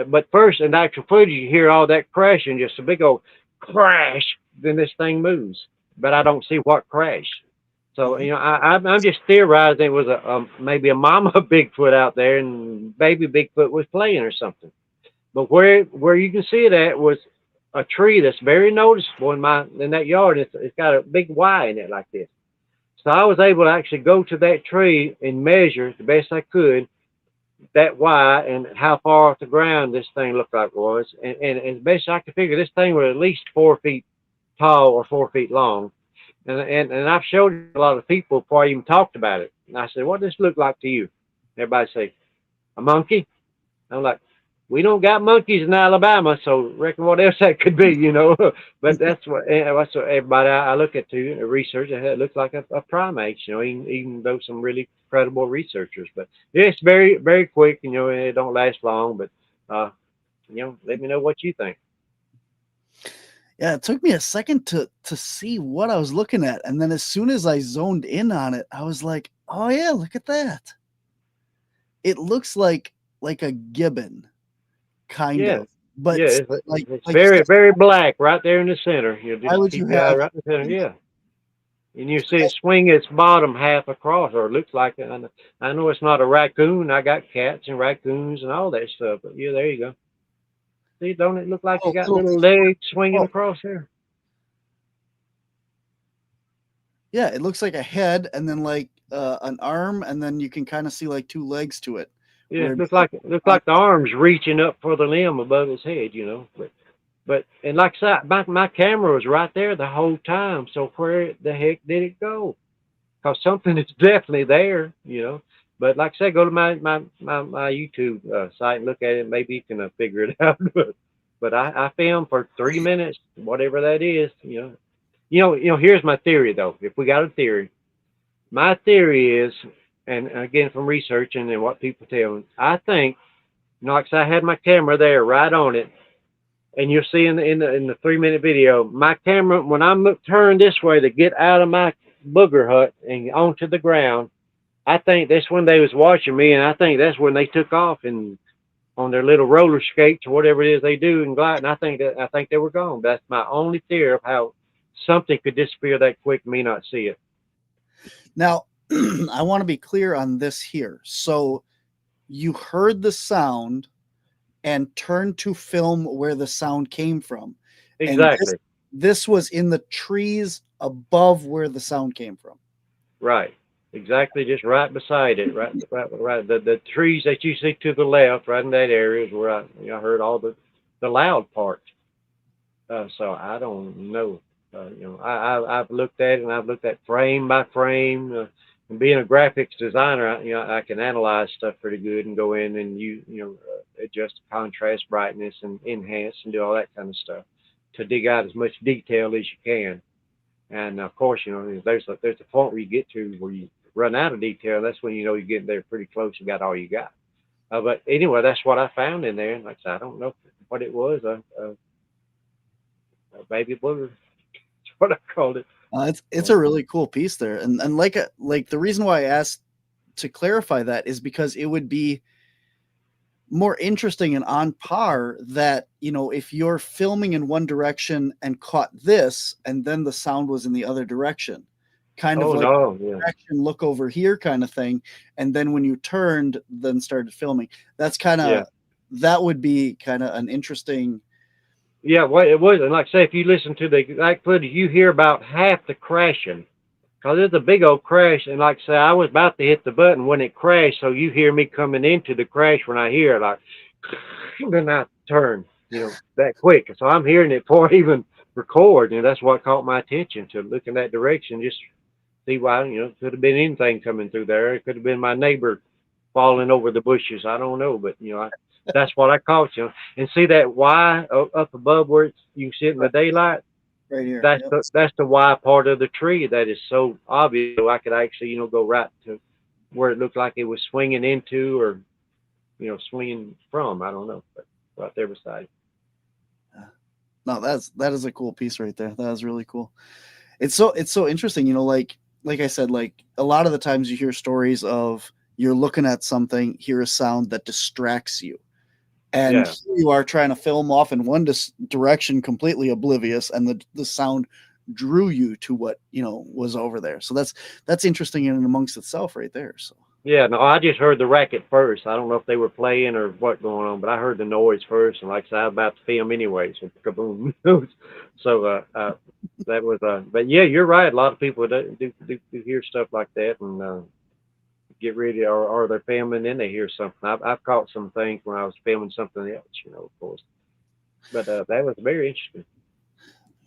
But first, in the actual footage, you hear all that crashing, just a big old crash. Then this thing moves, but I don't see what crashed. So I'm just theorizing it was maybe a mama Bigfoot out there, and baby Bigfoot was playing or something. But where you can see it at was a tree that's very noticeable in that yard. It's got a big Y in it like this. So I was able to actually go to that tree and measure the best I could that Y and how far off the ground this thing looked like it was. And as best I could figure, this thing was at least 4 feet tall or 4 feet long. And I've showed a lot of people before I even talked about it. And I said, what does this look like to you? Everybody say, a monkey? I'm like, we don't got monkeys in Alabama, so reckon what else that could be, But that's what everybody I look at to research. It looks like a primate, even though some really credible researchers. But it's very, very quick, and it don't last long. But let me know what you think. Yeah, it took me a second to see what I was looking at, and then as soon as I zoned in on it, I was like, "Oh yeah, look at that! It looks like a gibbon, kind of, but yeah, it's like very, very black right there in the center. why would you have right in the center? Yeah, and you see it swing its bottom half across, or it looks like it. I know it's not a raccoon. I got cats and raccoons and all that stuff, but yeah, there you go. See, don't it look like you got little legs swinging across there? Yeah, it looks like a head, and then like an arm, and then you can kind of see like 2 legs to it. Yeah, it looks like the arms reaching up for the limb above his head, But But and like I said, my camera was right there the whole time. So where the heck did it go? Because something is definitely there, you know. But like I said, go to my YouTube site and look at it. Maybe you can figure it out. But I filmed for 3 minutes, whatever that is, you know. Here's my theory though. If we got a theory, my theory is, and again from researching and what people tell me, I think, like I said, I had my camera there right on it, and you'll see in the 3 minute video, my camera when I turned this way to get out of my booger hut and onto the ground, I think that's when they was watching me, and I think that's when they took off and on their little roller skates or whatever it is they do and glide. And I think they were gone. That's my only theory of how something could disappear that quick and me not see it. Now, I want to be clear on this here. So you heard the sound and turned to film where the sound came from. Exactly. And this was in the trees above where the sound came from. Right. Exactly. Just right beside it. Right. The trees that you see to the left, right in that area, is where I heard all the loud part. So I don't know. I've looked at it and I've looked at frame by frame. And being a graphics designer, I can analyze stuff pretty good and go in and adjust contrast, brightness, and enhance and do all that kind of stuff to dig out as much detail as you can. And of course, there's a point where you get to where you run out of detail. That's when you're getting there pretty close and got all you got. But anyway, that's what I found in there. Like I said, I don't know what it was. A baby booger. That's what I called it. It's a really cool piece there, and like the reason why I asked to clarify that is because it would be more interesting and on par that if you're filming in one direction and caught this, and then the sound was in the other direction, kind of direction, look over here kind of thing, and then when you turned, then started filming. That's kind of that would be kind of an interesting. Yeah, well, it was. And like I say, if you listen to the exact footage, you hear about half the crashing. Because it's a big old crash. And like I say, I was about to hit the button when it crashed. So you hear me coming into the crash when I hear it, like, then I turn, that quick. So I'm hearing it before I even record. And that's what caught my attention, to look in that direction, just see why, it could have been anything coming through there. It could have been my neighbor falling over the bushes. I don't know. But, that's what I caught, and see that Y up above where you sit in the daylight. Right here. That's the Y part of the tree that is so obvious. So I could actually, go right to where it looked like it was swinging into, or swinging from. I don't know, but right there beside it. No, that is a cool piece right there. That is really cool. It's so interesting. Like I said, like a lot of the times you hear stories of you're looking at something, hear a sound that distracts you. And here you are trying to film off in one direction, completely oblivious, and the sound drew you to what was over there. So that's interesting in and amongst itself, right there. So no, I just heard the racket first. I don't know if they were playing or what going on, but I heard the noise first, and like I said, I was about to film anyway, so kaboom. So that was but yeah, you're right. A lot of people do hear stuff like that, and get ready, or they're filming and they hear something. I've caught some things when I was filming something else, of course. But that was very interesting.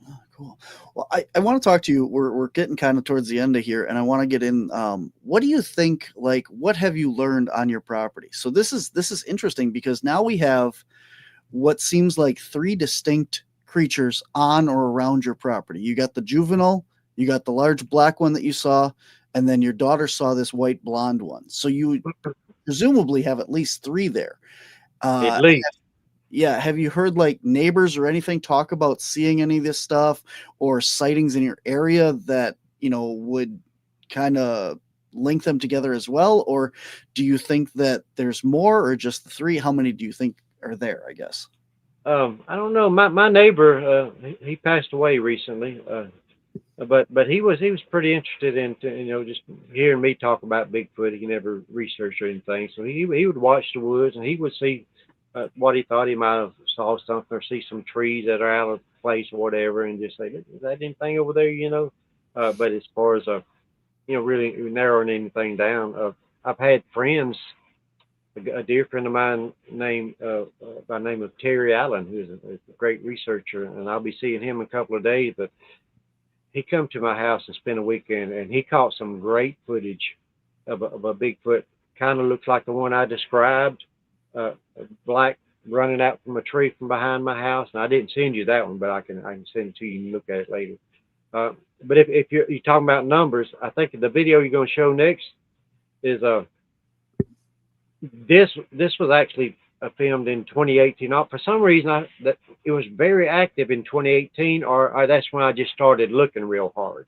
Oh, cool. Well, I want to talk to you. We're getting kind of towards the end of here, and I want to get in. What do you think? Like, what have you learned on your property? So this is interesting because now we have what seems like 3 distinct creatures on or around your property. You got the juvenile, you got the large black one that you saw, and then your daughter saw this white blonde one. So you presumably have at least 3 there. At least. Yeah. Have you heard like neighbors or anything talk about seeing any of this stuff or sightings in your area that, would kind of link them together as well? Or do you think that there's more, or just the 3? How many do you think are there, I guess? I don't know. My neighbor, he passed away recently. But he was pretty interested in just hearing me talk about Bigfoot. He never researched or anything, so he would watch the woods and he would see what he thought he might have saw something, or see some trees that are out of place or whatever, and just say, "Is that anything over there?" But as far as really narrowing anything down, I've had friends a dear friend of mine named by the name of Terry Allen, who's a great researcher, and I'll be seeing him in a couple of days. But he come to my house and spent a weekend, and he caught some great footage of a Bigfoot. Kind of looks like the one I described, black running out from a tree from behind my house. And I didn't send you that one, but I can send it to you and you can look at it later. But if you're talking about numbers, I think the video you're going to show next is this was actually filmed in 2018. For some reason, that it was very active in 2018, or that's when I just started looking real hard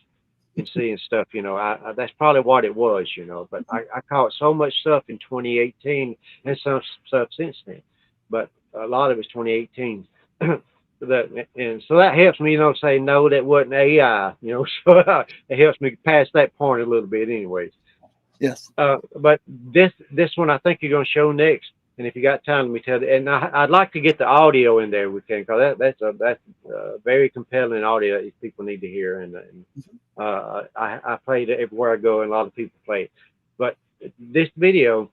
and seeing stuff. You know, that's probably what it was. You know, but I caught so much stuff in 2018 and some stuff since then. But a lot of it's 2018. And so that helps me, you know, say no, that wasn't AI. You know, so it helps me pass that point a little bit, anyways. Yes. But this one I think you're going to show next, and if you got time, let me tell you. And I'd like to get the audio in there with Ken, because that's very compelling audio that people need to hear. And I played it everywhere I go, and a lot of people play it. But this video,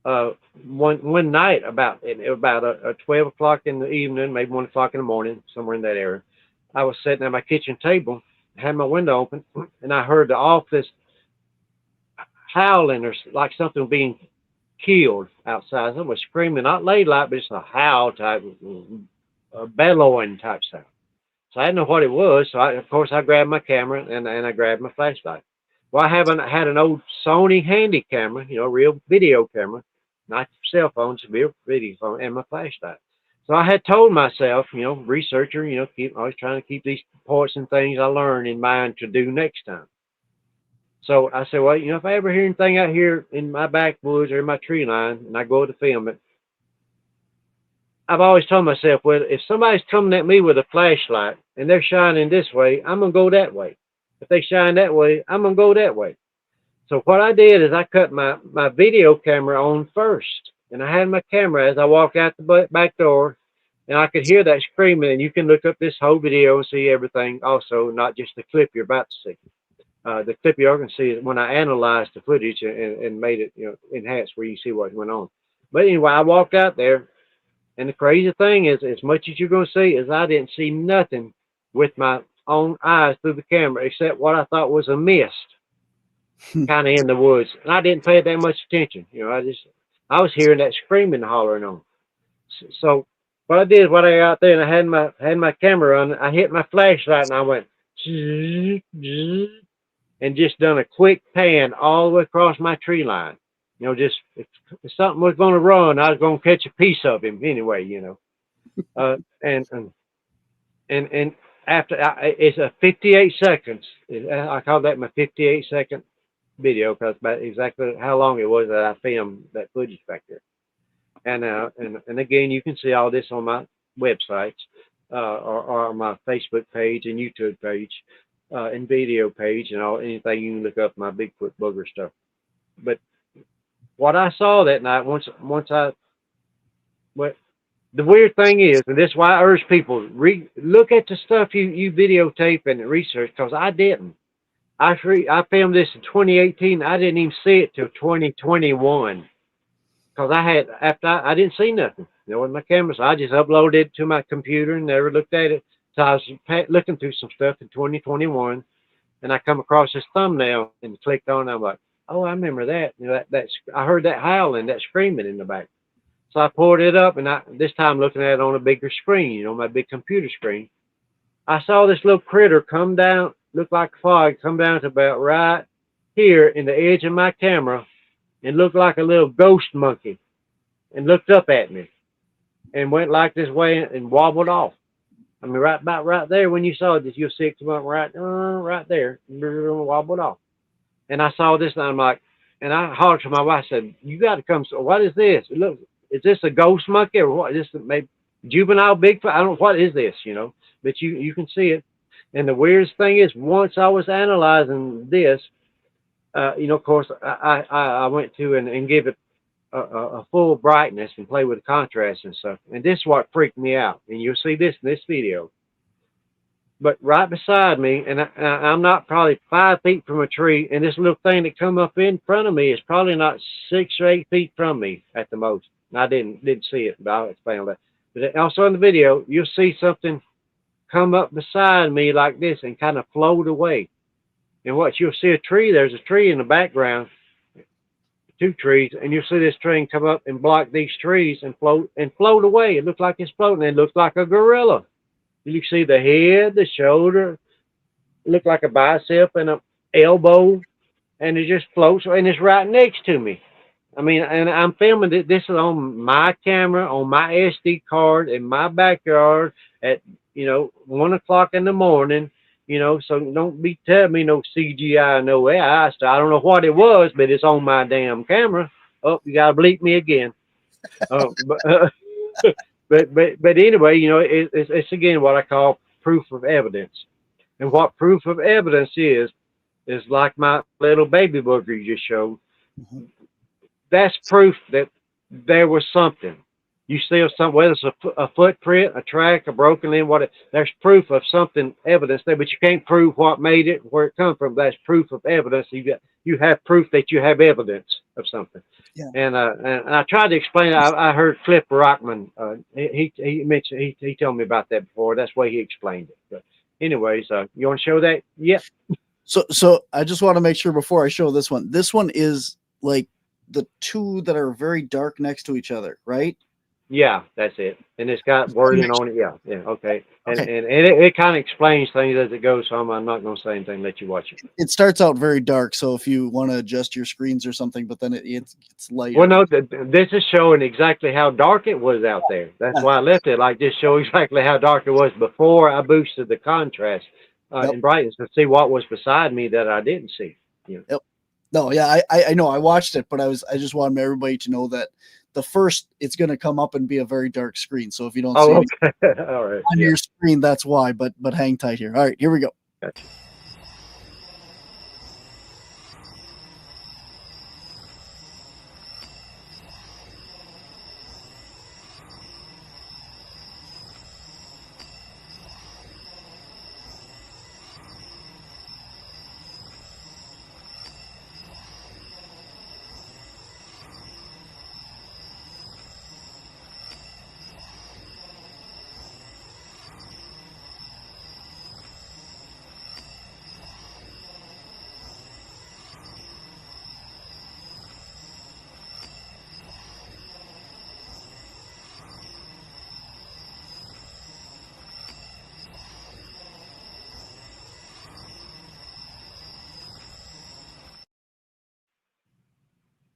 one night about 12 o'clock in the evening, maybe 1 o'clock in the morning, somewhere in that area, I was sitting at my kitchen table, had my window open, and I heard the office howling, or like something being killed outside. Someone was screaming, not late light, but it's a howl type, a bellowing type sound. So I didn't know what it was. So of course I grabbed my camera and I grabbed my flashlight. Well, I had an old Sony handy camera, you know, real video camera, not cell phones, real video phone, and my flashlight. So I had told myself, you know, researcher, you know, always trying to keep these points and things I learn in mind to do next time. So I said, well, you know, if I ever hear anything out here in my backwoods or in my tree line, and I go to film it, I've always told myself, well, if somebody's coming at me with a flashlight and they're shining this way, I'm going to go that way. If they shine that way, I'm going to go that way. So what I did is I cut my video camera on first, and I had my camera as I walked out the back door, and I could hear that screaming. And you can look up this whole video and see everything also, not just the clip you're about to see. The clip you're going to see is when I analyzed the footage and made it, you know, enhanced where you see what went on. But anyway, I walked out there, and the crazy thing is, as much as you're going to see, is I didn't see nothing with my own eyes through the camera except what I thought was a mist, kind of in the woods, and I didn't pay that much attention. You know, I was hearing that screaming, hollering on. So what I did, when I got out there and I had my camera on, I hit my flashlight and I went, and just done a quick pan all the way across my tree line. You know, just if something was going to run, I was going to catch a piece of him anyway. You know, and after it's a 58 seconds. I call that my 58-second video, because about exactly how long it was that I filmed that footage back there. And again, you can see all this on my websites or on my Facebook page and YouTube page. And video page and anything you can look up my Bigfoot booger stuff. But what I saw that night, the weird thing is, and this is why I urge people, look at the stuff you videotape and research, because I didn't. I filmed this in 2018. I didn't even see it till 2021, because I didn't see nothing, you know, with my camera. So I just uploaded it to my computer and never looked at it. So I was looking through some stuff in 2021, and I come across this thumbnail and clicked on it. I'm like, oh, I remember that. You know, I heard that howling, that screaming in the back. So I pulled it up, and this time looking at it on a bigger screen, you know, my big computer screen. I saw this little critter come down, looked like fog, come down to about right here in the edge of my camera, and looked like a little ghost monkey, and looked up at me, and went like this way and wobbled off. I mean, right there, when you saw this, you'll see it come up right there, wobbled off. And I saw this, and I'm like, and I hollered to my wife, I said, you got to come. So what is this? Look, is this a ghost monkey or what? Is this maybe juvenile Bigfoot? I don't know, what is this, you know? But you can see it. And the weirdest thing is, once I was analyzing this, you know, of course, I went to and gave it a full brightness and play with the contrast and stuff. And this is what freaked me out. And you'll see this in this video. but right beside me, and I'm not probably 5 feet from a tree, and this little thing that come up in front of me is probably not 6 or 8 feet from me at the most. And I didn't see it, but I'll explain that. But also in the video, you'll see something come up beside me like this and kind of float away. And what you'll see a tree, there's a tree in the background, 2 trees, and you'll see this train come up and block these trees and float away. It looks like it's floating. It looks like a gorilla. You see the head, the shoulder, look like a bicep and a elbow, and it just floats, and it's right next to me. I mean, and I'm filming it. This is on my camera, on my SD card, in my backyard at 1 o'clock in the morning. So don't be telling me no CGI, no AI. So I don't know what it was, but it's on my damn camera. Oh, you gotta bleep me again. But but anyway, it's again what I call proof of evidence. And what proof of evidence is like my little baby booger you just showed. Mhm. That's proof that there was something. You see something, whether it's a footprint, a track, a broken limb, there's proof of something, evidence there, but you can't prove what made it, where it come from. That's proof of evidence. You have proof that you have evidence of something. Yeah. And I tried to explain. I heard Cliff Rockman. He mentioned he told me about that before. That's the way he explained it. But anyways, you want to show that? Yeah. So I just want to make sure before I show this one. This one is like the two that are very dark next to each other, right? Yeah, that's it. And it's got wording on it. Yeah, okay. And Okay. and it kind of explains things as it goes. So I'm not going to say anything. Let you watch it. It starts out very dark, so if you want to adjust your screens or something, but then it's lighter. Well, no, this is showing exactly how dark it was out there. That's why I left it like this, show exactly how dark it was before I boosted the contrast and brightness to see what was beside me that I didn't see. Yep. No, yeah, I know I watched it, but I just wanted everybody to know that the first it's going to come up and be a very dark screen. So if you don't see it all right, on your screen, that's why. But hang tight here. All right, here we go. Okay.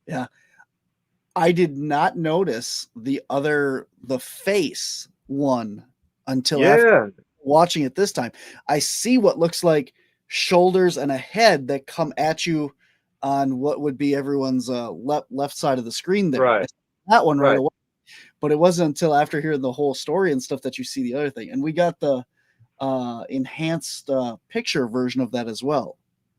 Yeah. I did not notice the face one until after watching it this time. I see what looks like shoulders and a head that come at you on what would be everyone's left side of the screen there. Right. That one right away. But it wasn't until after hearing the whole story and stuff that you see the other thing. And we got the enhanced picture version of that as well.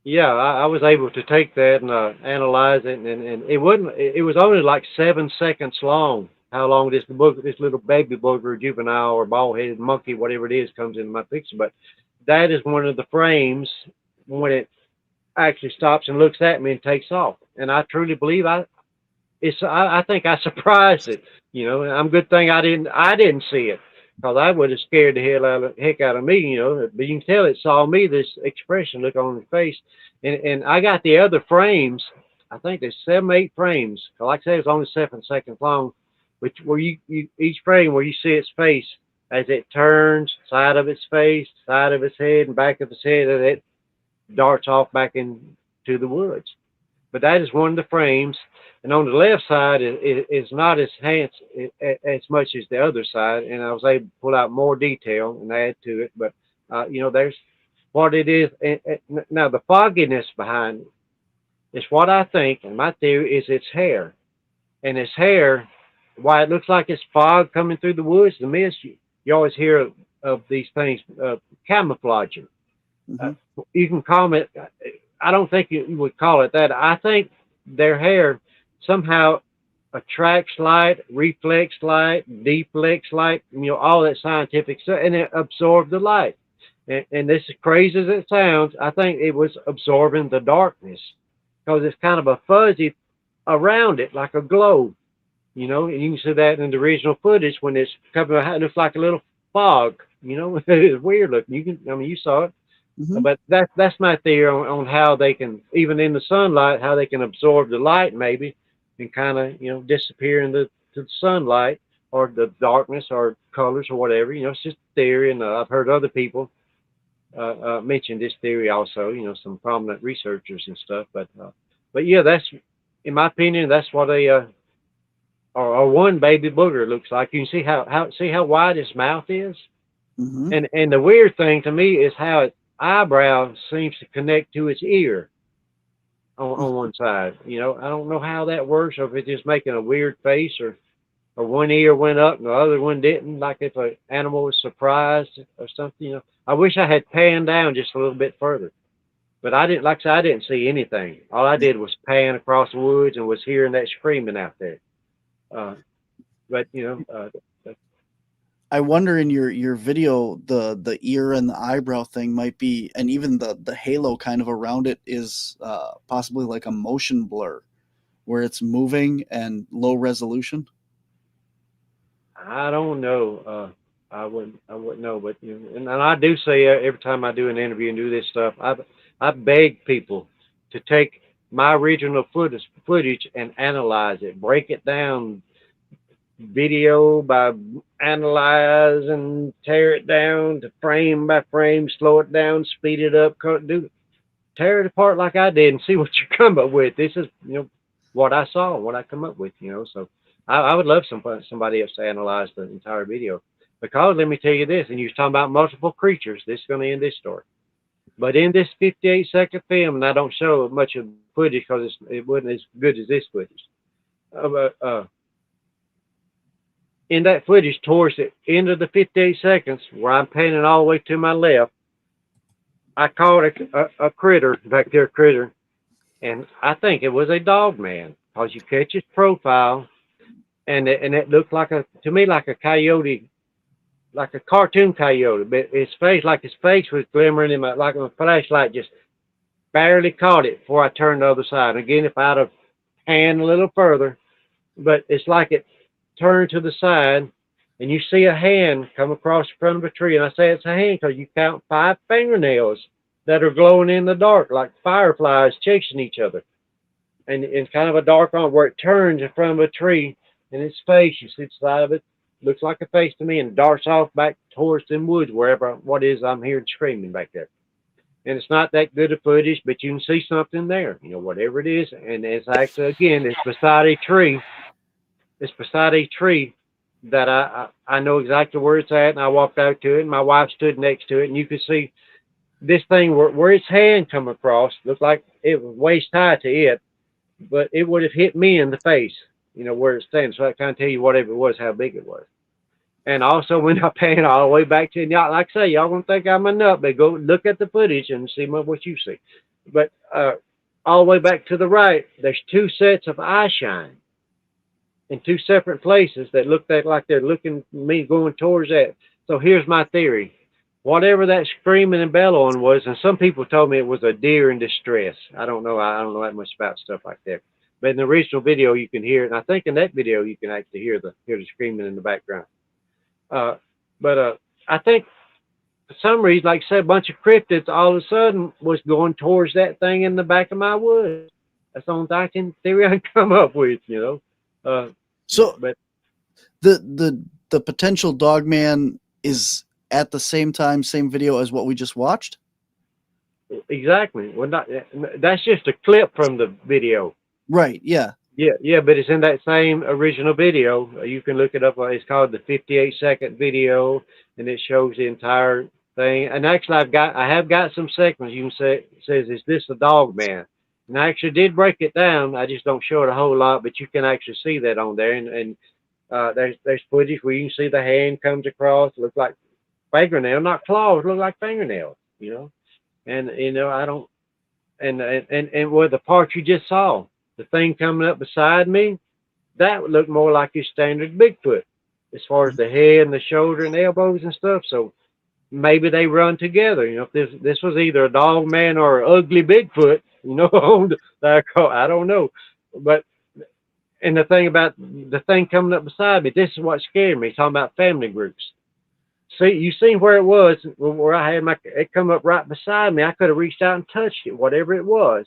Yeah, I was able to take that and analyze it, and it was only like 7 seconds long. How long this little baby booger, juvenile or bald-headed monkey, whatever it is, comes into my picture. But that is one of the frames when it actually stops and looks at me and takes off. And I truly believe I think I surprised it. I'm good thing I didn't see it, because I would have scared the heck out of me. But you can tell it saw me. This expression look on his face, and I got the other frames. I think there's 7, 8 frames. Like I said, it's only 7 seconds long, which where you each frame where you see its face as it turns, side of its face, side of its head, and back of its head, and it darts off back into the woods. But that is one of the frames. And on the left side is not as much as the other side, and I was able to pull out more detail and add to it. But there's what it is. Now the fogginess behind it is what I think, and my theory is its hair. And its hair, why it looks like it's fog coming through the woods, the mist. You always hear of these things camouflaging. Mm-hmm. You can call it. I don't think you would call it that. I think their hair somehow attracts light, reflects light, deflects light, all that scientific stuff, and it absorbs the light. And this, as crazy as it sounds, I think it was absorbing the darkness because it's kind of a fuzzy around it, like a glow, and you can see that in the original footage when it's coming out. It looks like a little fog, it's weird looking. You saw it. Hmm. But that's my theory on how they can, even in the sunlight, how they can absorb the light maybe and kind of, disappear into the sunlight or the darkness or colors or whatever. It's just a theory, and I've heard other people mention this theory also. Some prominent researchers and stuff. But yeah, that's in my opinion, that's what or one baby booger looks like. You can see how wide his mouth is, Hmm. and the weird thing to me is how its eyebrow seems to connect to its ear on one side. I don't know how that works, or if it's just making a weird face, or one ear went up and the other one didn't, like if an animal was surprised or something. I wish I had panned down just a little bit further, but I didn't. Like I said, I didn't see anything. All I did was pan across the woods and was hearing that screaming out there. Uh, but I wonder in your video, the ear and the eyebrow thing might be, and even the halo kind of around it is possibly like a motion blur, where it's moving and low resolution. I don't know. I wouldn't know, but and I do say every time I do an interview and do this stuff, I beg people to take my original footage and analyze it, break it down, video by analyze and tear it down to frame by frame, slow it down, speed it up, tear it apart like I did, and see what you come up with. This is what I saw, what I come up with. So I would love somebody else to analyze the entire video, because let me tell you this, and you're talking about multiple creatures. This is going to end this story. But in this 58-second film, and I don't show much of the footage because it wasn't as good as this footage. In that footage, towards the end of the 58 seconds, where I'm panning all the way to my left, I caught a critter back there, and I think it was a dog man, because you catch his profile, and it looked to me like a coyote, like a cartoon coyote, but his face was glimmering in like a flashlight, just barely caught it before I turned the other side. Again, if I'd have panned a little further, but it's like it turned to the side, and you see a hand come across the front of a tree. And I say it's a hand because you count 5 fingernails that are glowing in the dark like fireflies chasing each other. And it's kind of a dark on where it turns in front of a tree, and its face, you see the side of it, looks like a face to me, and darts off back towards them woods, wherever what is I'm hearing screaming back there. And it's not that good of footage, but you can see something there, whatever it is. And it's actually, again, it's beside a tree. It's beside a tree that I know exactly where it's at, and I walked out to it, and my wife stood next to it, and you could see this thing where its hand come across, looked like it was waist high to it, but it would have hit me in the face, where it stands. So I kind of tell you whatever it was, how big it was. And also when I pan all the way back to, y'all, like I say, y'all gonna think I'm a nut, but go look at the footage and see what you see. But all the way back to the right, there's 2 sets of eye shine in 2 separate places that look like they're looking at me going towards that. So here's my theory. Whatever that screaming and bellowing was, and some people told me it was a deer in distress. I don't know that much about stuff like that. But in the original video, you can hear it. And I think in that video, you can actually hear the screaming in the background. But I think for some reason, like I said, a bunch of cryptids all of a sudden was going towards that thing in the back of my woods. That's the only theory I can come up with, So but the potential dog man is at the same video as what we just watched. exactly. Well, that's just a clip from the video. Right. Yeah. Yeah, but it's in that same original video. You can look it up. It's called the 58-second video, and it shows the entire thing. And actually, I have got some segments. You can say it says, "Is this a dog man?" And I actually did break it down. I just don't show it a whole lot, but you can actually see that on there. And there's footage where you can see the hand comes across, look like fingernail, not claws, look like fingernails. And I don't. And where the part you just saw, the thing coming up beside me, that would look more like your standard Bigfoot, as far as the head and the shoulder and elbows and stuff. So maybe they run together. You know, if this was either a dog man or an ugly Bigfoot, you know, owned that car, I don't know. But and the thing about the thing coming up beside me, this is what scared me. Talking about family groups. See, you seen where it was, where I had it come up right beside me. I could have reached out and touched it, whatever it was,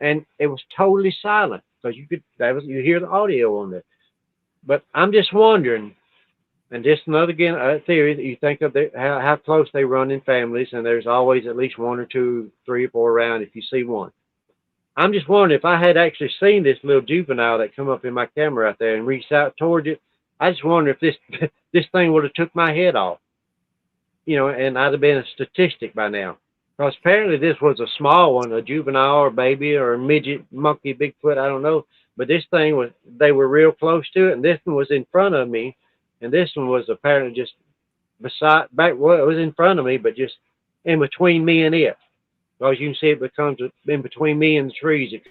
and it was totally silent because you hear the audio on it. But I'm just wondering, and just another again theory that you think of how close they run in families, and there's always at least one or two, three or four around if you see one. I'm just wondering if I had actually seen this little juvenile that come up in my camera out there and reached out towards it. I just wonder if this this thing would have took my head off, you know, and I'd have been a statistic by now. Because apparently this was a small one, a juvenile or a baby or a midget, monkey, Bigfoot, I don't know. But this thing was, they were real close to it, and this one was in front of me, and this one was apparently just well, it was in front of me, but just in between me and it. Because you can see it becomes in between me and the trees, it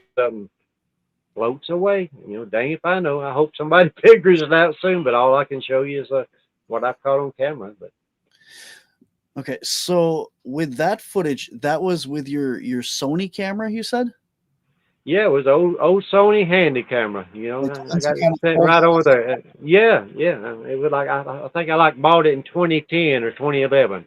floats away. You know, dang if I know. I hope somebody figures it out soon, but all I can show you is what I caught on camera. But Okay, so with that footage, that was with your Sony camera, you said? yeah, it was old Sony handy camera. You know, Like the I ones got you it kind of set pull right out? over there. Yeah, yeah. It was like I think I bought it in 2010 or 2011.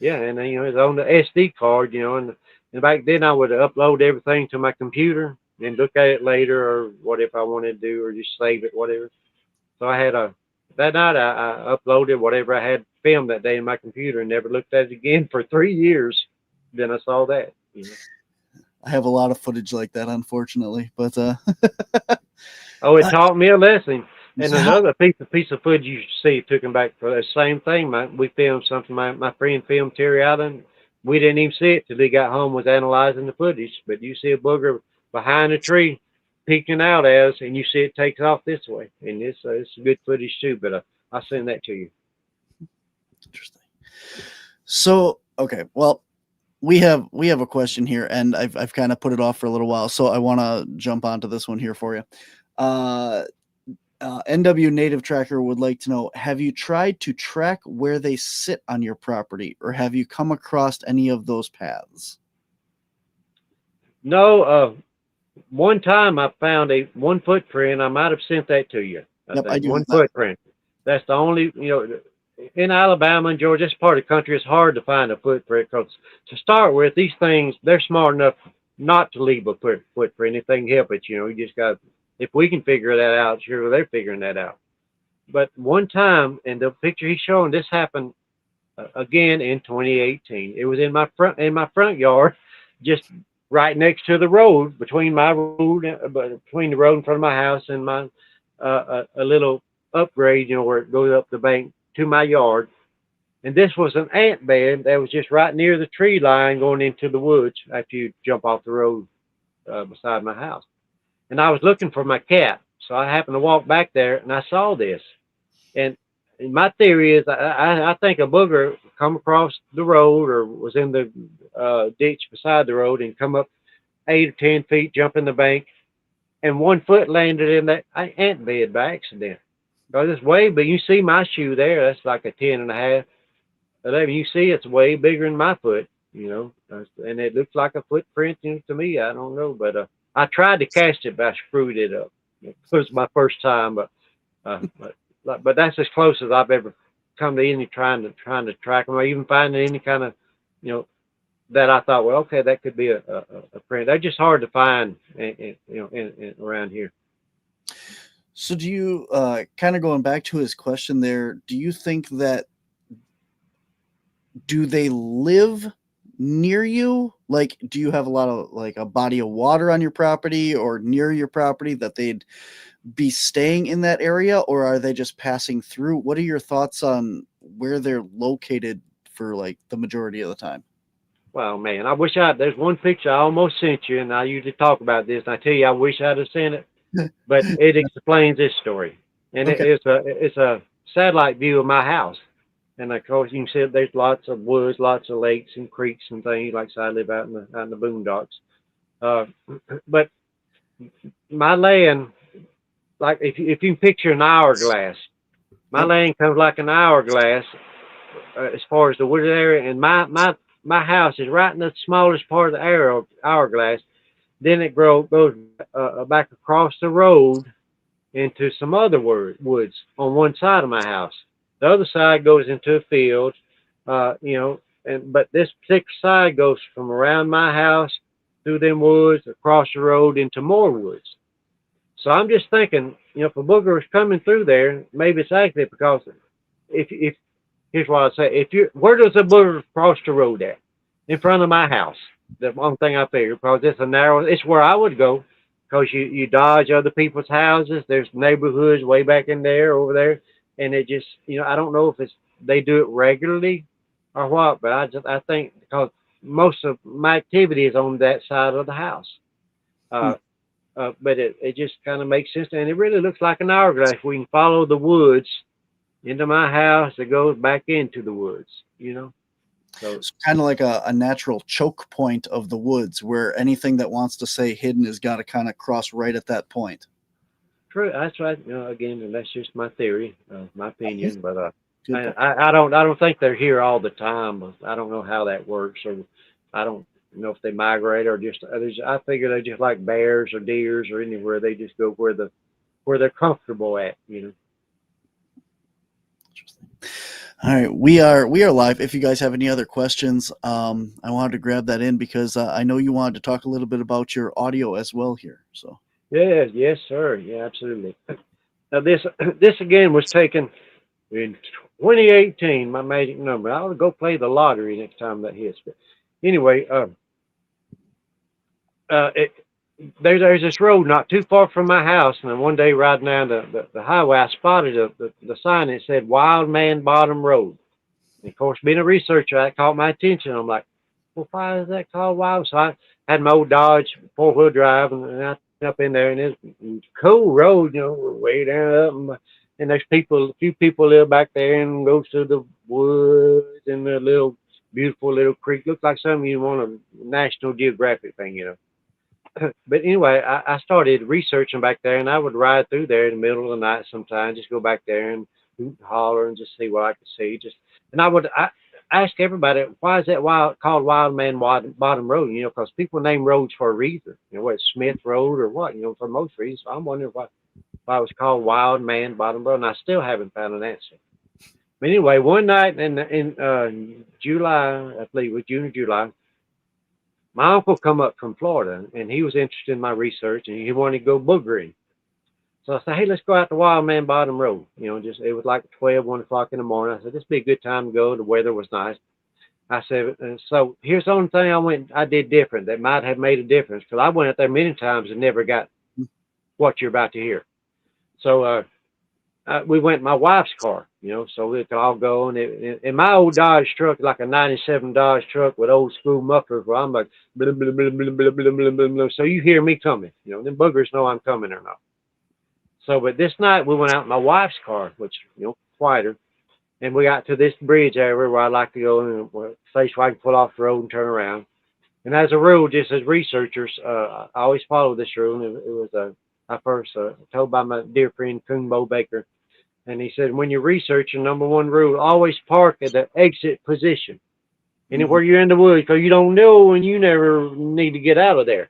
Yeah, and then, you know, it's on the SD card. You know, and back then I would upload everything to my computer and look at it later, or what if I wanted to do, or just save it, whatever. So I had that night I uploaded whatever I had filmed that day in my computer and never looked at it again for 3 years. Then I saw that. You know. I have a lot of footage like that, unfortunately, but Oh, it taught me a lesson. And so how, another piece of footage you see took him back for the same thing. We filmed something. My friend filmed Terry Allen. We didn't even see it till he got home, was analyzing the footage. But you see a booger behind a tree peeking out and you see it takes off this way. And it's good footage too. But I'll send that to you. interesting. So okay, well, we have a question here, and I've kind of put it off for a little while, so I want to jump onto this one here for you. NW Native Tracker would like to know: have you tried to track where they sit on your property, or have you come across any of those paths? No, one time I found one footprint. I might have sent that to you. I Yep, I think do have one that. footprint. That's the only, you know, in Alabama and Georgia, this part of the country, it's hard to find a footprint because to start with, these things, they're smart enough not to leave a footprint if they can help it. You know, you just got, if we can figure that out, sure, they're figuring that out. But one time, and the picture he's showing, this happened again in 2018. It was in my front yard, just right next to the road, between between the road in front of my house and my a little upgrade, you know, where it goes up the bank to my yard. And this was an ant bed that was just right near the tree line going into the woods after you jump off the road beside my house. And I was looking for my cat, so I happened to walk back there and I saw this. And my theory is I think a booger come across the road or was in the ditch beside the road and come up 8 or 10 feet, jump in the bank, and 1 foot landed in that ant bed by accident. Because it's way, but you see my shoe there, that's like a 10 and a half, 11. You see it's way bigger than my foot, you know, and it looks like a footprint, you know, to me. I don't know, but I tried to cast it, but I screwed it up. It was my first time, but that's as close as I've ever come to any trying to track them or even finding any kind of, you know, that I thought, well, okay, that could be a print. They're just hard to find, you know, around here. So do you, kind of going back to his question there, do you think that, do they live near you? Like, do you have a lot of, like, a body of water on your property or near your property that they'd be staying in that area, or are they just passing through? What are your thoughts on where they're located for, like, the majority of the time? Well, man, there's one picture I almost sent you, and I usually talk about this, and I tell you, I wish I'd have sent it, but it explains this story. And Okay. it's a satellite view of my house. And of course, you can see there's lots of woods, lots of lakes and creeks and things. Like I said, I live out in the boondocks. But my land, like if you can picture an hourglass, my land comes like an hourglass, as far as the wooded area, and my house is right in the smallest part of the hourglass. Then it goes back across the road into some other woods on one side of my house. The other side goes into a field, but this particular side goes from around my house through them woods, across the road into more woods. So I'm just thinking, if a booger is coming through there, maybe it's actually because if here's what I say: where does the booger cross the road at? In front of my house. The one thing I figured, because it's where I would go, because you dodge other people's houses. There's neighborhoods way back in there, over there, and it just, I don't know if they do it regularly or what, but I think because most of my activity is on that side of the house. But it just kind of makes sense, and it really looks like an hourglass. We can follow the woods into my house that goes back into the woods, So it's kind of like a natural choke point of the woods, where anything that wants to stay hidden has got to kind of cross right at that point. True, that's right. Again, and that's just my theory, my opinion. But I don't think they're here all the time. I don't know how that works, or I don't know if they migrate or just others. I figure they just like bears or deers or anywhere. They just go where they're comfortable at. Interesting. All right, we are live. If you guys have any other questions, I wanted to grab that in because I know you wanted to talk a little bit about your audio as well here. So yes, sir. Yeah, absolutely. Now this again was taken in 2018. My magic number. I ought to go play the lottery next time that hits. But anyway, there's this road not too far from my house, and then one day riding down the highway, I spotted the sign that said Wild Man Bottom Road. And of course, being a researcher, that caught my attention. I'm like, well, why is that called Wild? So I had my old Dodge 4-wheel drive, and I went up in there, and it's a cool road, way down up, and there's a few people live back there, and goes to the woods and the beautiful little creek. Looks like something you want a National Geographic thing, But anyway, I started researching back there, and I would ride through there in the middle of the night sometimes, just go back there and hoot and holler and just see what I could see. And I ask everybody, why is that called Wild Man Bottom Road? Because people name roads for a reason. What, Smith Road or what? For most reasons. So I'm wondering why it was called Wild Man Bottom Road, and I still haven't found an answer. But anyway, one night in July, I believe it was June or July, my uncle come up from Florida, and he was interested in my research, and he wanted to go boogering. So I said, hey, let's go out to Wild Man Bottom Road. It was like 1 o'clock in the morning. I said, this would be a good time to go. The weather was nice. I said, so here's the only thing I did different that might have made a difference, because I went out there many times and never got what you're about to hear. So we went in my wife's car, so we could all go. And my old Dodge truck, like a 97 Dodge truck with old school mufflers, where I'm like, blah, blah, blah, blah, blah, blah, blah, blah, blah. So you hear me coming. Them boogers know I'm coming or not. So, but this night we went out in my wife's car, which, quieter. And we got to this bridge area where I like to go and place where I can pull off the road and turn around. And as a rule, just as researchers, I always follow this rule. And it was I first told by my dear friend, Kumbo Baker. And he said, when you're researching, number one rule, always park at the exit position. Anywhere you're in the woods, because you don't know and you never need to get out of there,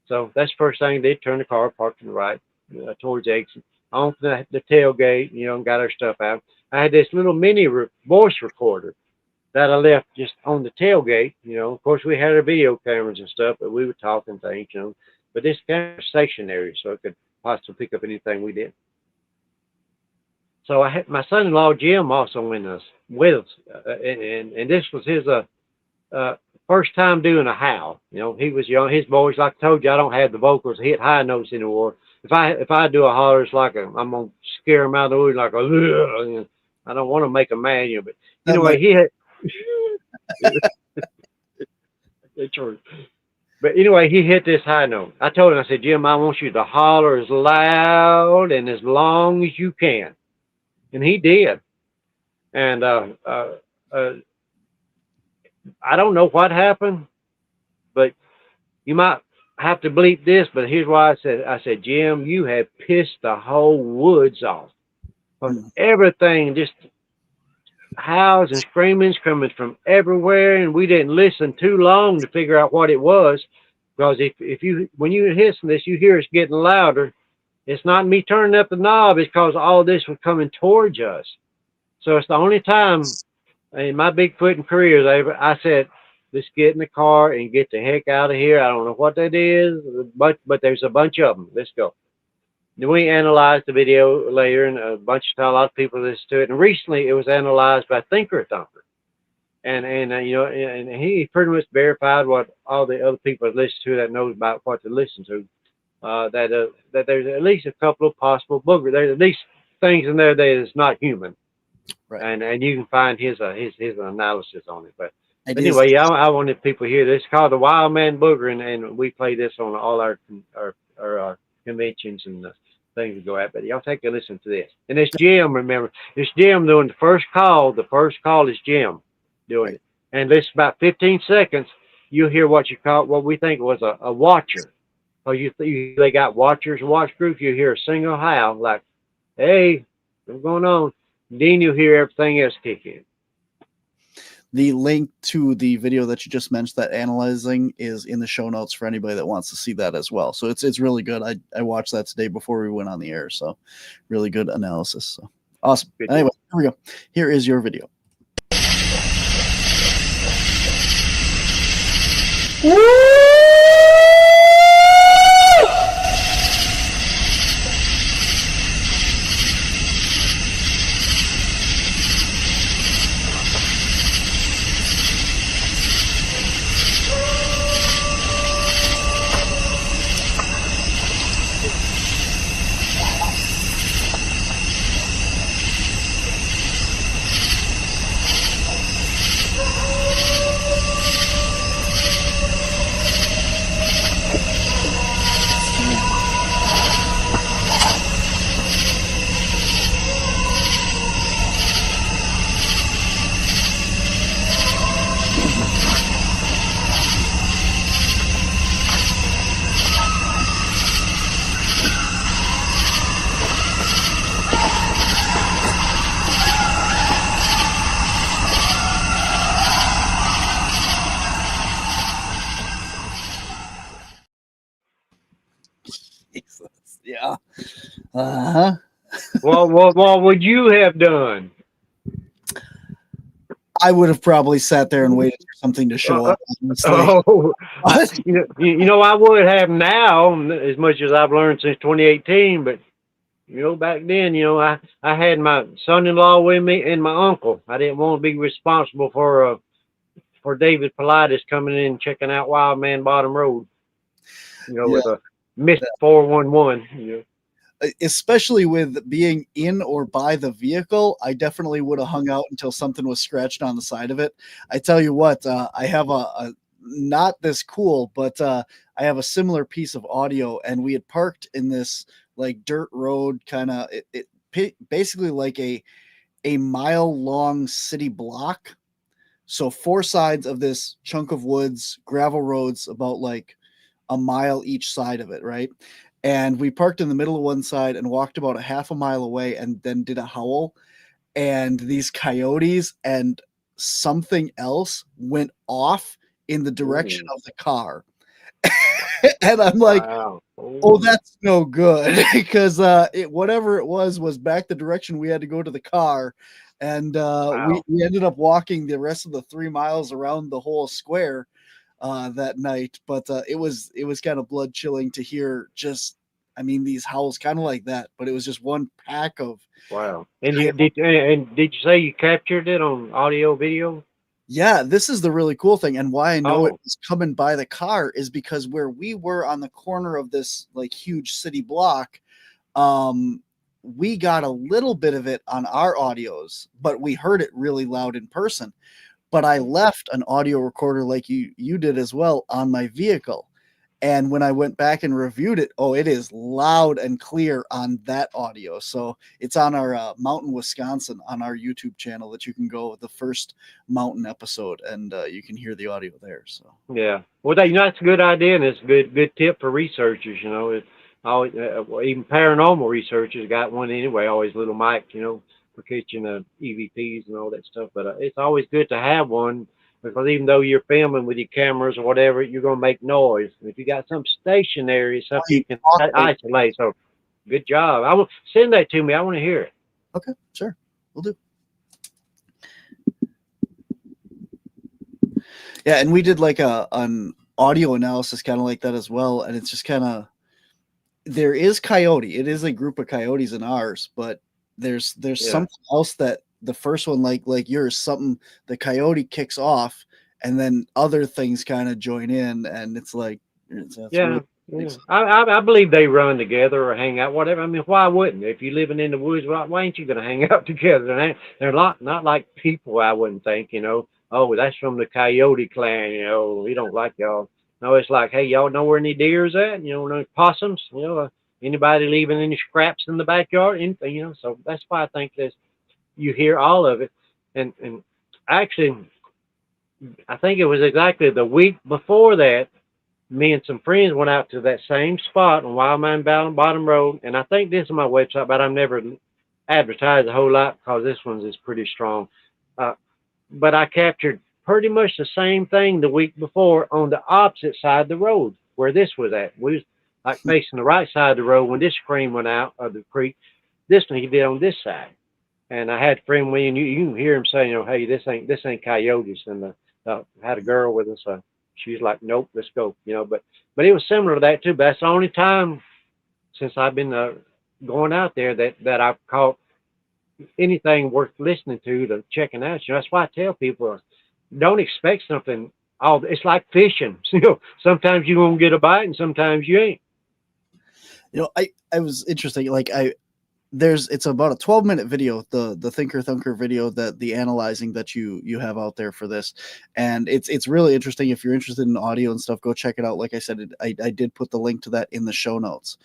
So that's the first thing. They turn the car, park to the right, towards the exit. On the tailgate, and got our stuff out. I had this little mini voice recorder that I left just on the tailgate. Of course, we had our video cameras and stuff, but we were talking things, But this camera was stationary, so it could possibly pick up anything we did. So I had my son-in-law Jim also with us, and this was his first time doing a howl. He was young. His voice, like I told you, I don't have the vocals to hit high notes anymore. If I do a holler, it's like I'm gonna scare him out of the woods, like a. I don't want to make him mad, but anyway, he had. It's true. But anyway, he hit this high note. I told him, I said, Jim, I want you to holler as loud and as long as you can. And he did. And I don't know what happened, but you might have to bleep this, but here's why I said, Jim, you have pissed the whole woods off. Everything just howls and screamings coming from everywhere, and we didn't listen too long to figure out what it was. Because if you when you listen to this, you hear it's getting louder. It's not me turning up the knob. It's because all this was coming towards us. So it's the only time in my Bigfooting career I said, let's get in the car and get the heck out of here. I don't know what that is, but there's a bunch of them. Let's go. Then we analyzed the video later, and a lot of people listened to it. And recently, it was analyzed by Thinker Thumper, and he pretty much verified what all the other people have listened to that knows about what to listen to. That there's at least a couple of possible boogers. There's at least things in there that is not human, Right. and you can find his analysis on it. But It anyway, is- yeah, I wanted people to hear this. It's called the Wild Man Booger, and we play this on all our conventions and things we go at. But y'all take a listen to this. And it's Jim. Remember, it's Jim doing the first call. The first call is Jim doing it. And this about 15 seconds. You'll hear what we think was a watcher. Oh, they got watchers, watch groups. You hear a single howl like, "Hey, what's going on?" Then you hear everything else kick in. The link to the video that you just mentioned, that analyzing, is in the show notes for anybody that wants to see that as well. So it's really good. I watched that today before we went on the air. So really good analysis. So awesome. Good Anyway, here we go. Here is your video. Jesus. Yeah. Uh-huh. What would you have done? I would have probably sat there and waited for something to show up. Honestly. Oh, you know, I would have now, as much as I've learned since 2018. But back then, I had my son-in-law with me and my uncle. I didn't want to be responsible for David Politis coming in and checking out Wild Man Bottom Road. With a missed 411. Especially with being in or by the vehicle, I definitely would have hung out until something was scratched on the side of it. I tell you what, I have a not this cool, but I have a similar piece of audio, and we had parked in this like dirt road, kind of basically like a mile long city block. So 4 sides of this chunk of woods, gravel roads, about like a mile each side of it, right? And we parked in the middle of one side and walked about a half a mile away, and then did a howl. And these coyotes and something else went off in the direction of the car. And I'm like, Wow. oh, that's no good, because whatever it was back the direction we had to go to the car. And we ended up walking the rest of the 3 miles around the whole square that night. But it was kind of blood chilling to hear these howls kind of like that, but it was just one pack of. Wow. And did you say you captured it on audio video? Yeah, this is the really cool thing. And why I know it Oh. was coming by the car is because where we were on the corner of this like huge city block, we got a little bit of it on our audios, but we heard it really loud in person. But I left an audio recorder like you did as well on my vehicle. And when I went back and reviewed it, it is loud and clear on that audio. So it's on our Mountain Wisconsin on our YouTube channel that you can go the first mountain episode, and you can hear the audio there. So Yeah. Well, that's a good idea, and it's a good tip for researchers. It always, even paranormal researchers got one anyway. Always little mic, for catching EVPs and all that stuff. But it's always good to have one, because even though you're filming with your cameras or whatever, you're going to make noise. And if you got some stationary, something you can isolate. So good job. I will send that to me. I want to hear it. Okay, sure. We'll do. Yeah, and we did like an audio analysis kind of like that as well. And it's just kind of, there is coyote. It is a group of coyotes in ours, but there's something else that the first one, like yours, something the coyote kicks off, and then other things kind of join in, and it's like, really, I believe they run together or hang out, whatever. I mean, why wouldn't? If you're living in the woods, why ain't you going to hang out together? They're not like people, I wouldn't think, oh, that's from the coyote clan, we don't like y'all. No, it's like, hey, y'all know where any deer's at? No possums, anybody leaving any scraps in the backyard, anything, so that's why I think this, you hear all of it. And actually, I think it was exactly the week before that, me and some friends went out to that same spot on Wildman Bottom Road. And I think this is my website, but I've never advertised a whole lot because this one's is pretty strong. But I captured pretty much the same thing the week before on the opposite side of the road where this was at. We was like facing the right side of the road when this scream went out of the creek. This one he did on this side. And I had a friend with me, and you can hear him saying, hey, this ain't coyotes. And I had a girl with us. She's like, nope, let's go. But it was similar to that too. But that's the only time since I've been going out there that I've caught anything worth listening to checking out. That's why I tell people, don't expect something. It's like fishing. Sometimes you're gonna get a bite, and sometimes you ain't. I was interesting. Like it's about a 12-minute video, the Thinker Thunker video, that the analyzing that you have out there for this, and it's really interesting. If you're interested in audio and stuff, go check it out. Like I said, I did put the link to that in the show notes.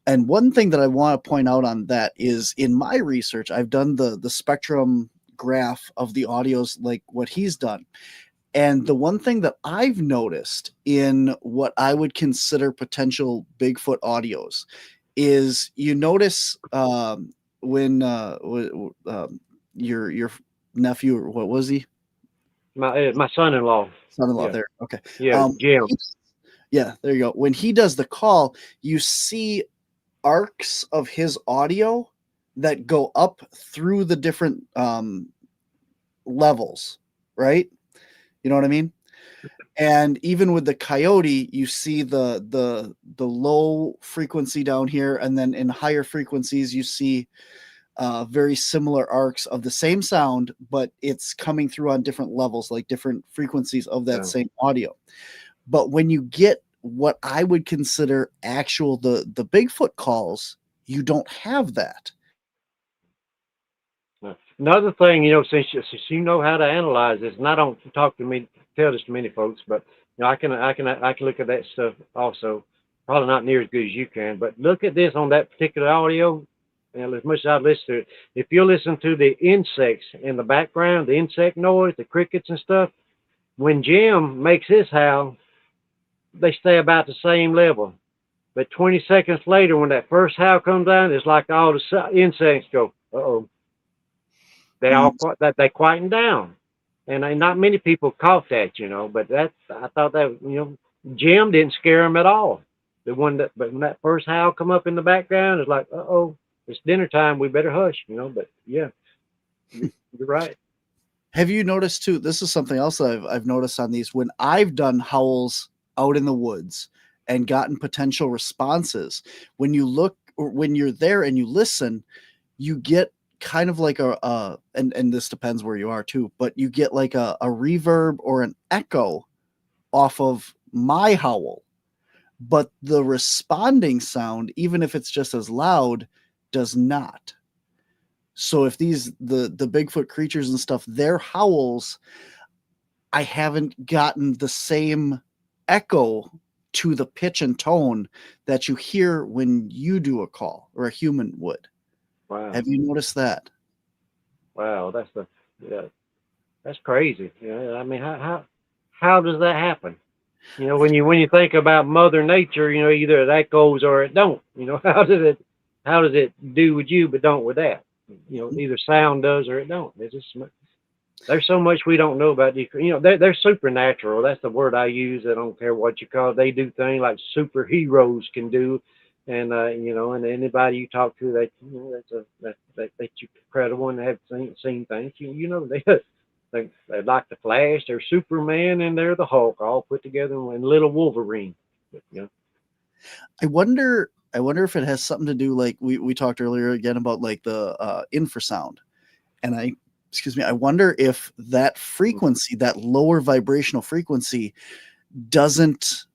And one thing that I want to point out on that is, in my research, I've done the spectrum graph of the audios, like what he's done. And the one thing that I've noticed in what I would consider potential Bigfoot audios is, you notice when your nephew, or what was he? My son-in-law. Son-in-law, there. Okay. Yeah, Jim. Yeah, there you go. When he does the call, you see arcs of his audio that go up through the different levels, right? You know what I mean? And even with the coyote, you see the low frequency down here, and then in higher frequencies you see very similar arcs of the same sound, but it's coming through on different levels, like different frequencies of that same audio. But when you get what I would consider actual the Bigfoot calls, you don't have that. Another thing, since you know how to analyze this, and I don't tell this to many folks, but I can look at that stuff also. Probably not near as good as you can, but look at this on that particular audio. And as much as I listen to it, if you listen to the insects in the background, the insect noise, the crickets and stuff, when Jim makes his howl, they stay about the same level. But 20 seconds later, when that first howl comes down, it's like all the insects go, uh-oh. They quieten down. And not many people caught that, but I thought that, Jim didn't scare him at all. But when that first howl come up in the background, it's like, uh-oh, it's dinner time, we better hush, but yeah, you're right. Have you noticed too, this is something else that I've noticed on these, when I've done howls out in the woods and gotten potential responses, when you look, or when you're there and you listen, you get kind of like and this depends where you are too, but you get like a reverb or an echo off of my howl, but the responding sound, even if it's just as loud, does not. So if the Bigfoot creatures and stuff, their howls, I haven't gotten the same echo to the pitch and tone that you hear when you do a call or a human would. Wow. Have you noticed that? Wow, that's crazy. I mean, how does that happen? When you think about Mother Nature, either that goes or it don't. How does it do with you but don't with that? either sound does or it don't. It's just there's so much we don't know about these. They're supernatural. That's the word I use. I don't care what you call it. They do things like superheroes can do, and and anybody you talk to that you credible and have seen things. They're like the Flash. They're Superman and they're the Hulk, all put together in little Wolverine. I wonder if it has something to do, like we talked earlier again about like the infrasound, and I wonder if that frequency, that lower vibrational frequency, doesn't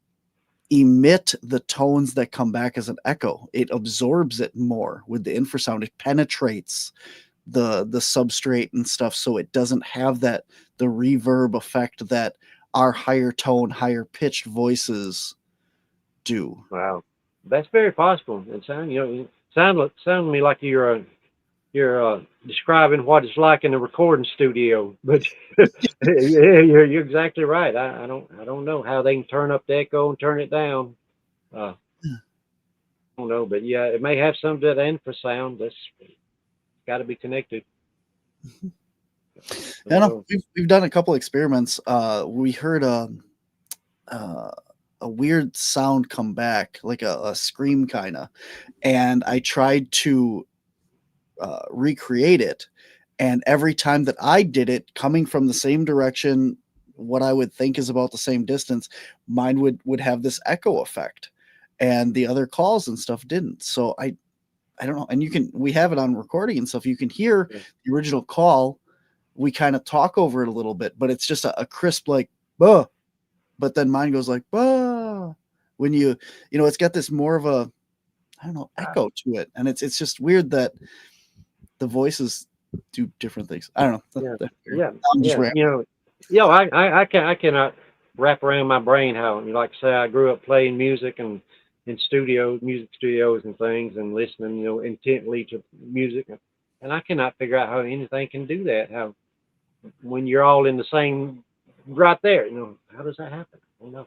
emit the tones that come back as an echo. It absorbs it more with the infrasound. It penetrates the substrate and stuff, so it doesn't have the reverb effect that our higher tone, higher pitched voices do. Wow, that's very possible. It sound to me like you're describing what it's like in a recording studio, but yeah, you're exactly right. I don't know how they can turn up the echo and turn it down. I don't know, but yeah, it may have some of that infrasound. That's got to be connected. I know we've done a couple experiments. We heard a weird sound come back, like a scream kind of, and I tried to recreate it, and every time that I did it, coming from the same direction, what I would think is about the same distance, mine would have this echo effect, and the other calls and stuff didn't. So I don't know. And we have it on recording and stuff. You can hear the original call. We kind of talk over it a little bit, but it's just a crisp like bah. But then mine goes like bah. When it's got this more of a, I don't know, echo to it, and it's just weird that the voices do different things. I don't know. I cannot wrap around my brain how, like I say, I grew up playing music and in music studios and things, and listening, intently to music, and I cannot figure out how anything can do that. How, when you're all in the same, right there, how does that happen? I don't know.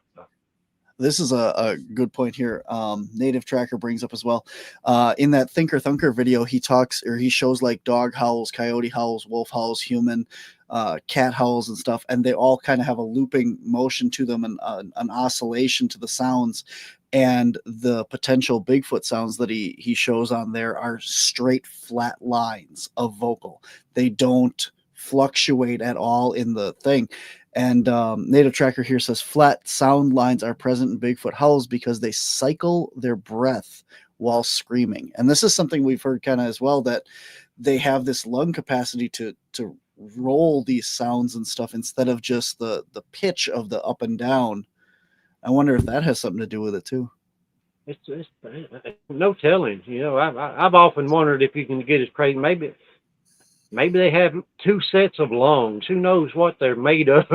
This is a good point here. Native Tracker brings up as well. In that Thinker Thunker video, he shows like dog howls, coyote howls, wolf howls, human, cat howls and stuff, and they all kind of have a looping motion to them and an oscillation to the sounds. And the potential Bigfoot sounds that he shows on there are straight flat lines of vocal. They don't fluctuate at all in the thing. And Native Tracker here says flat sound lines are present in Bigfoot howls because they cycle their breath while screaming. And this is something we've heard kind of as well, that they have this lung capacity to roll these sounds and stuff instead of just the pitch of the up and down. I wonder if that has something to do with it too. It's no telling. I've often wondered if you can get as crazy. Maybe they have two sets of lungs. Who knows what they're made of?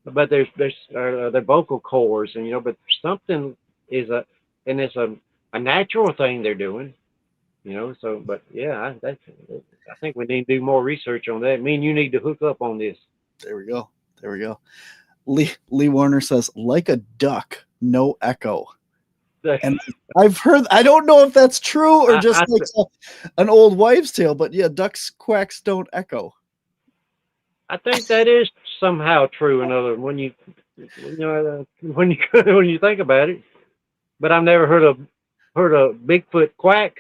But there's their vocal cords, and but something is it's a natural thing they're doing. So, but yeah, I think we need to do more research on that. Me and you need to hook up on this. There we go. Lee Warner says, like a duck, no echo. And I've heard, I don't know if that's true or just an old wives' tale, but yeah, ducks' quacks don't echo. I think that is somehow true. When you think about it, but I've never heard a Bigfoot quack.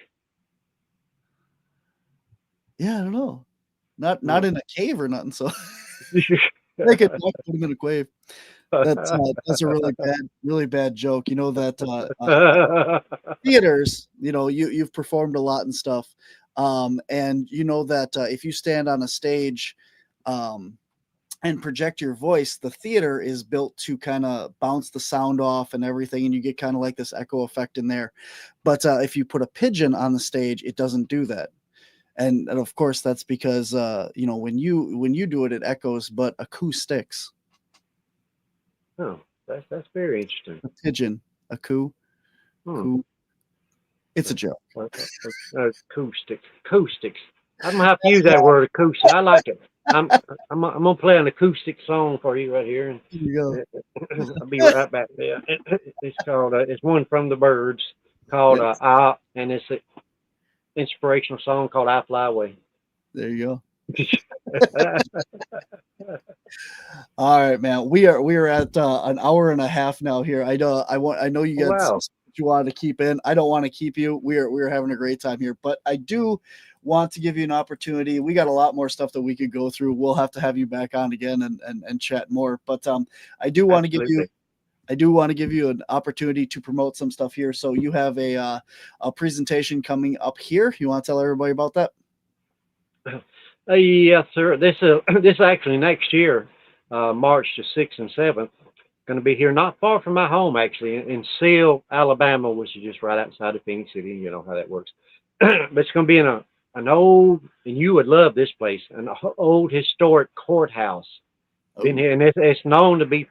Yeah, I don't know. Not in a cave or nothing. So make it put him in a cave. That's a really bad joke. That theaters, you've performed a lot and stuff, and that if you stand on a stage and project your voice, the theater is built to kind of bounce the sound off and everything, and you get kind of like this echo effect in there. But if you put a pigeon on the stage, it doesn't do that. And of course, that's because when you do it, it echoes, but acoustics. Oh, that's very interesting. A pigeon, a coo. Coo. It's a joke. Acoustics. I'm gonna have to use that word, acoustic. I like it. I'm gonna play an acoustic song for you right here. And here you go. I'll be right back there. It's called it's one from the Birds called and inspirational song called "I Fly Away." There you go. All right, man. We are at an hour and a half now here. I know you got some Wow. stuff you wanted to keep in. I don't want to keep you. We're having a great time here, but I do want to give you an opportunity. We got a lot more stuff that we could go through. We'll have to have you back on again and chat more. But I do want to give you Absolutely. I do want to give you an opportunity to promote some stuff here. So you have a presentation coming up here. You want to tell everybody about that? Yes, sir. This actually next year, March the 6th and 7th, going to be here not far from my home, actually, in Seal, Alabama, which is just right outside of Phenix City. You know how that works. But it's going to be in an old, and you would love this place, an old historic courthouse. Been Oh, here, and it's known to be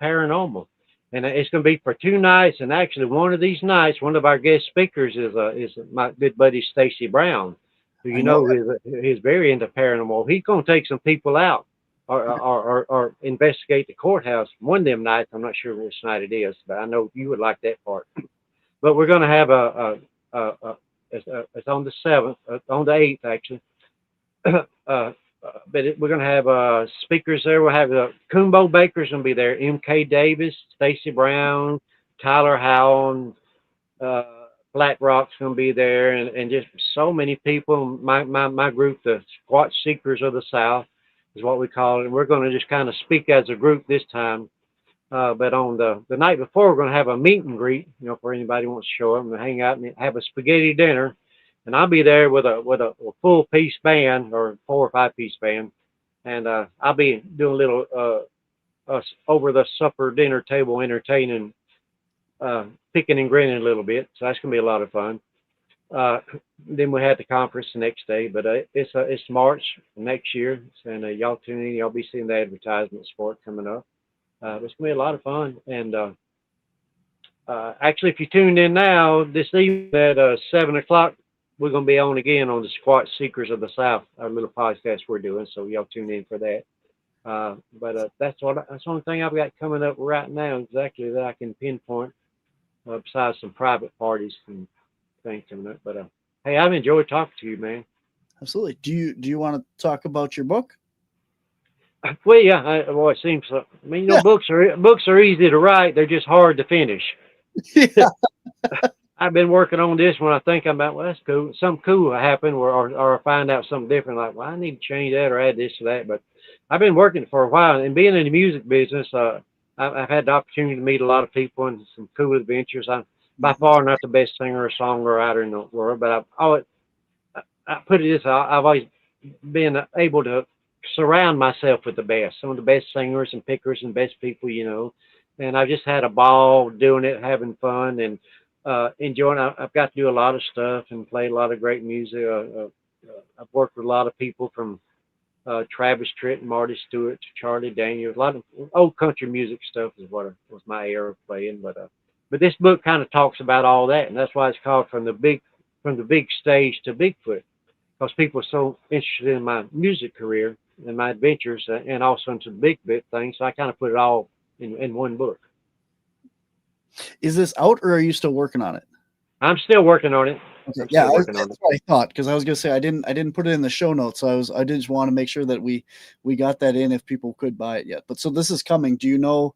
paranormal. And it's going to be for 2 nights. And actually, one of these nights, one of our guest speakers is my good buddy Stacy Brown, who I you know know is very into paranormal. He's going to take some people out or investigate the courthouse one of them nights. I'm not sure which night it is, but I know you would like that part. But we're going to have it's on the 7th, on the 8th actually. We're going to have speakers there. We'll have Kumbo Baker's going to be there, M.K. Davis, Stacy Brown, Tyler Howland, uh, Black Rock's going to be there, and just so many people. My group, the Squatch Seekers of the South, is what we call it. And we're going to just kind of speak as a group this time. But on the night before, we're going to have a meet and greet, for anybody who wants to show up and hang out and have a spaghetti dinner. And I'll be there with a full piece band or 4 or 5 piece band, and I'll be doing a little over the supper dinner table entertaining, picking and grinning a little bit. So that's gonna be a lot of fun. Uh, then we had the conference the next day, but it's March next year, and y'all tune in. Y'all be seeing the advertisements for it coming up. It's gonna be a lot of fun, and actually, if you tuned in now this evening at 7 o'clock, we're going to be on again on the Squatch Seekers of the South, our little podcast we're doing. So y'all tune in for that. But that's the only thing I've got coming up right now exactly that I can pinpoint. Besides some private parties and things coming up. But hey, I've enjoyed talking to you, man. absolutely. Do you want to talk about your book? Well, yeah. Well, it seems. I mean, Yeah. books are easy to write. They're just hard to finish. Yeah. I've been working on this one. I think I'm about, well, that's cool. Something cool will happen, or I find out something different. Like, well, I need to change that or add this or that. But I've been working for a while, and being in the music business, I've had the opportunity to meet a lot of people and some cool adventures. I'm by Mhm. far not the best singer or songwriter in the world, but I put it this: I've always been able to surround myself with the best, some of the best singers and pickers and best people. And I've just had a ball doing it, having fun, and enjoying. I've got to do a lot of stuff and play a lot of great music. I've worked with a lot of people from Travis Tritt and Marty Stewart to Charlie Daniels. A lot of old country music stuff is what was my era of playing. But this book kind of talks about all that, and that's why it's called from the big stage to Bigfoot, because people are so interested in my music career and my adventures, and also into the Bigfoot thing. So I kind of put it all in one book. Is this out or are you still working on it? I'm still working on it. Okay, I'm yeah, still working on that's it. what I thought because I was gonna say I didn't put it in the show notes, so I did just want to make sure that we got that in if people could buy it yet. But so this is coming. Do you know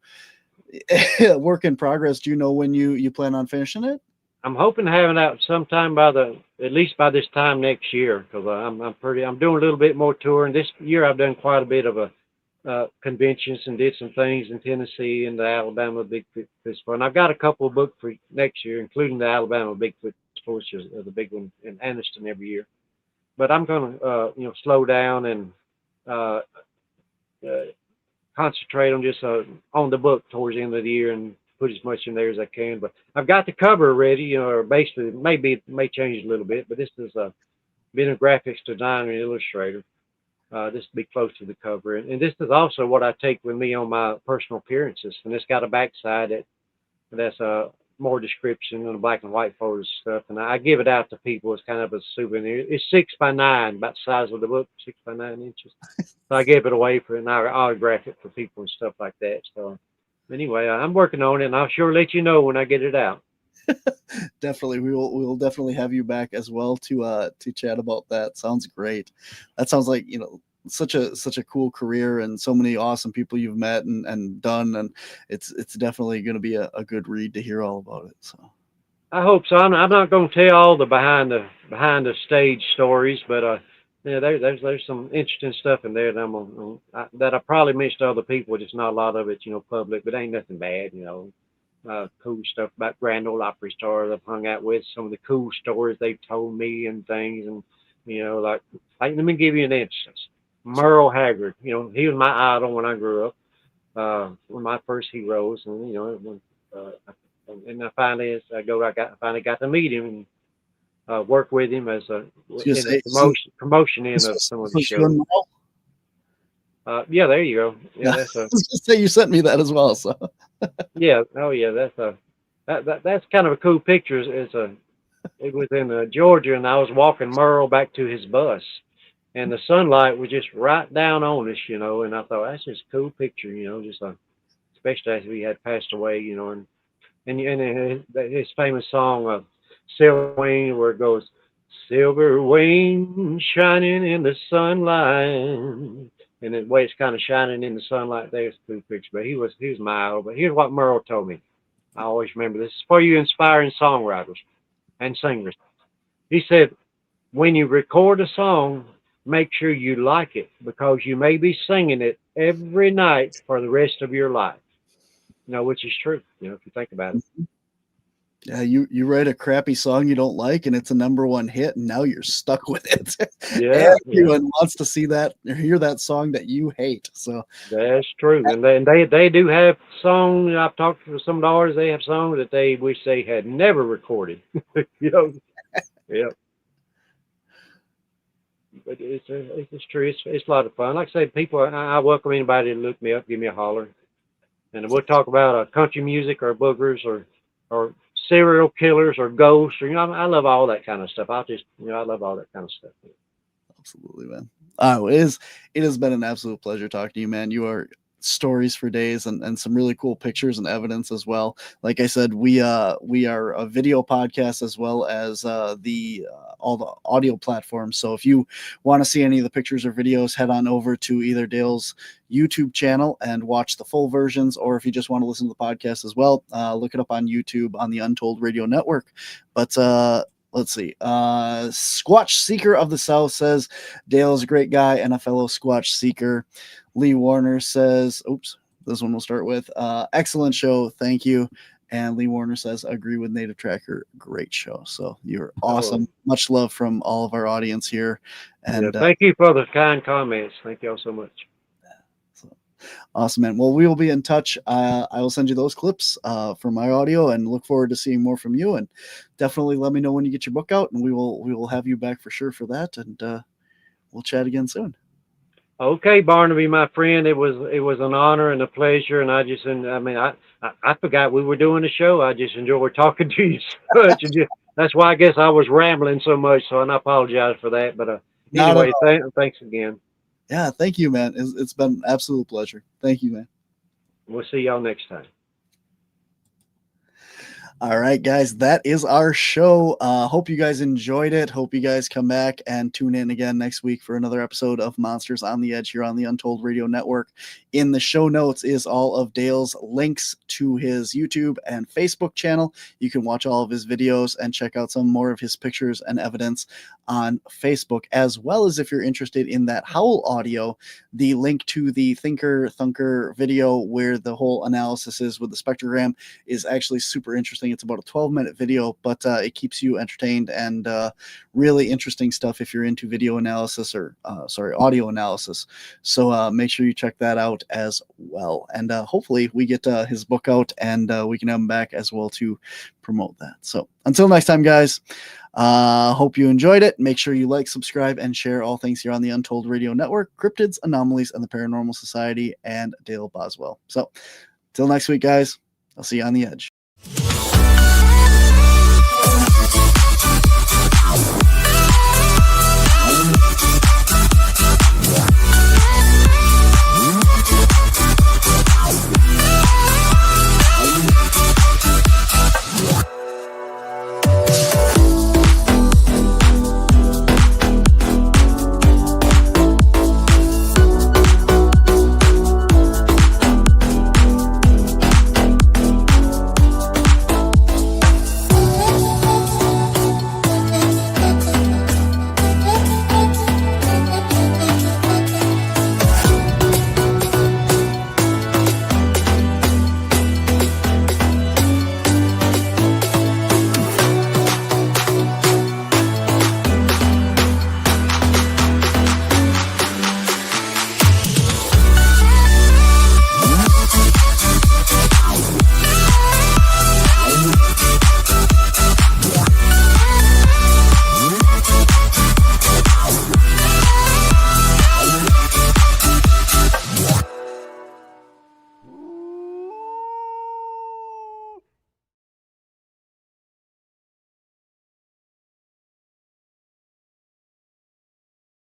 work in progress? Do you know when you plan on finishing it? I'm hoping to have it out sometime at least by this time next year, because I'm doing a little bit more touring this year. I've done quite a bit of conventions and did some things in Tennessee and the Alabama Bigfoot Festival. And I've got a couple booked for next year, including the Alabama Bigfoot Festival, which is the big one in Anniston every year. But I'm going to slow down and uh, uh, concentrate on just on the book towards the end of the year and put as much in there as I can. But I've got the cover ready, or basically maybe it may change a little bit. But this is being a graphics designer and illustrator. This will be close to the cover, and this is also what I take with me on my personal appearances. And it's got a backside that's more description and black and white photos stuff. And I give it out to people as kind of a souvenir. It's 6 by 9, about the size of the book, 6 by 9 inches. So I gave it away and I autograph it for people and stuff like that. So anyway, I'm working on it, and I'll sure let you know when I get it out. Definitely, we will definitely have you back as well to chat about that. Sounds great. That sounds like, such a cool career and so many awesome people you've met and done, and it's definitely going to be a good read to hear all about it. So I hope so. I'm not going to tell all the behind the stage stories, but yeah, there's some interesting stuff in there that that I probably mentioned to other people. Just not a lot of it, public, but ain't nothing bad, cool stuff about Grand Ole Opry stars I've hung out with, some of the cool stories they've told me and things, and like let me give you an instance. Merle Haggard, he was my idol when I grew up, one of my first heroes, and and I finally finally got to meet him and work with him as I was gonna in the say, promotion end of some of the shows. Yeah, there you go. Yeah, Yeah, that's I was gonna say you sent me that as well. So yeah. Oh yeah, that's kind of a cool picture. It was in Georgia, and I was walking Merle back to his bus, and the sunlight was just right down on us, and I thought that's just a cool picture, just especially as he had passed away, and his famous song of Silver Wing, where it goes, "Silver wing shining in the sunlight," and the way it's kind of shining in the sunlight there is a cool picture. But he was my idol. But here's what Merle told me. I always remember this. Is for you inspiring songwriters and singers. He said, when you record a song, make sure you like it, because you may be singing it every night for the rest of your life. Which is true, if you think about it. yeah, you write a crappy song you don't like, and it's a #1 hit, and now you're stuck with it. Yeah, Everyone wants to see that or hear that song that you hate. So that's true. And they do have songs. I've talked to some of the artists. They have songs that they wish they had never recorded. Yeah. But it's true. It's a lot of fun. Like I say, people. I welcome anybody to look me up, give me a holler, and we'll talk about country music or boogers or serial killers or ghosts, or I love all that kind of stuff. I love all that kind of stuff. absolutely, man. It has been an absolute pleasure talking to you, man. You are stories for days and some really cool pictures and evidence as well. Like I said, we are a video podcast as well as all the audio platforms. So if you want to see any of the pictures or videos, head on over to either Dale's YouTube channel and watch the full versions, or if you just want to listen to the podcast as well, look it up on YouTube on the Untold Radio Network. But let's see. Squatch Seeker of the South says Dale is a great guy and a fellow Squatch Seeker. Lee Warner says, oops, this one we'll start with. Excellent show. Thank you. And Lee Warner says, agree with Native Tracker. Great show. So you're awesome. Much love from all of our audience here. And thank you for the kind comments. Thank you all so much. Awesome, man. Well, we will be in touch. I will send you those clips for my audio, and look forward to seeing more from you. And definitely let me know when you get your book out, and we will have you back for sure for that. And we'll chat again soon. Okay, Barnaby, my friend, it was an honor and a pleasure, and I forgot we were doing a show. I just enjoyed talking to you so much, and that's why I guess I was rambling so much. So, and I apologize for that. But anyway, thanks again. Yeah, thank you, man. It's been an absolute pleasure. Thank you, man. We'll see y'all next time. All right, guys, that is our show. Hope you guys enjoyed it. Hope you guys come back and tune in again next week for another episode of Monsters on the Edge here on the Untold Radio Network. In the show notes is all of Dale's links to his YouTube and Facebook channel. You can watch all of his videos and check out some more of his pictures and evidence on Facebook, as well as if you're interested in that Howl audio, the link to the Thinker Thunker video where the whole analysis is with the spectrogram is actually super interesting. It's about a 12-minute video, but it keeps you entertained and really interesting stuff if you're into video analysis or audio analysis. So make sure you check that out as well. And hopefully we get his book out and we can have him back as well to promote that. So until next time, guys, hope you enjoyed it. Make sure you like, subscribe, and share all things here on the Untold Radio Network, Cryptids, Anomalies, and the Paranormal Society, and Dale Boswell. So till next week, guys, I'll see you on the edge.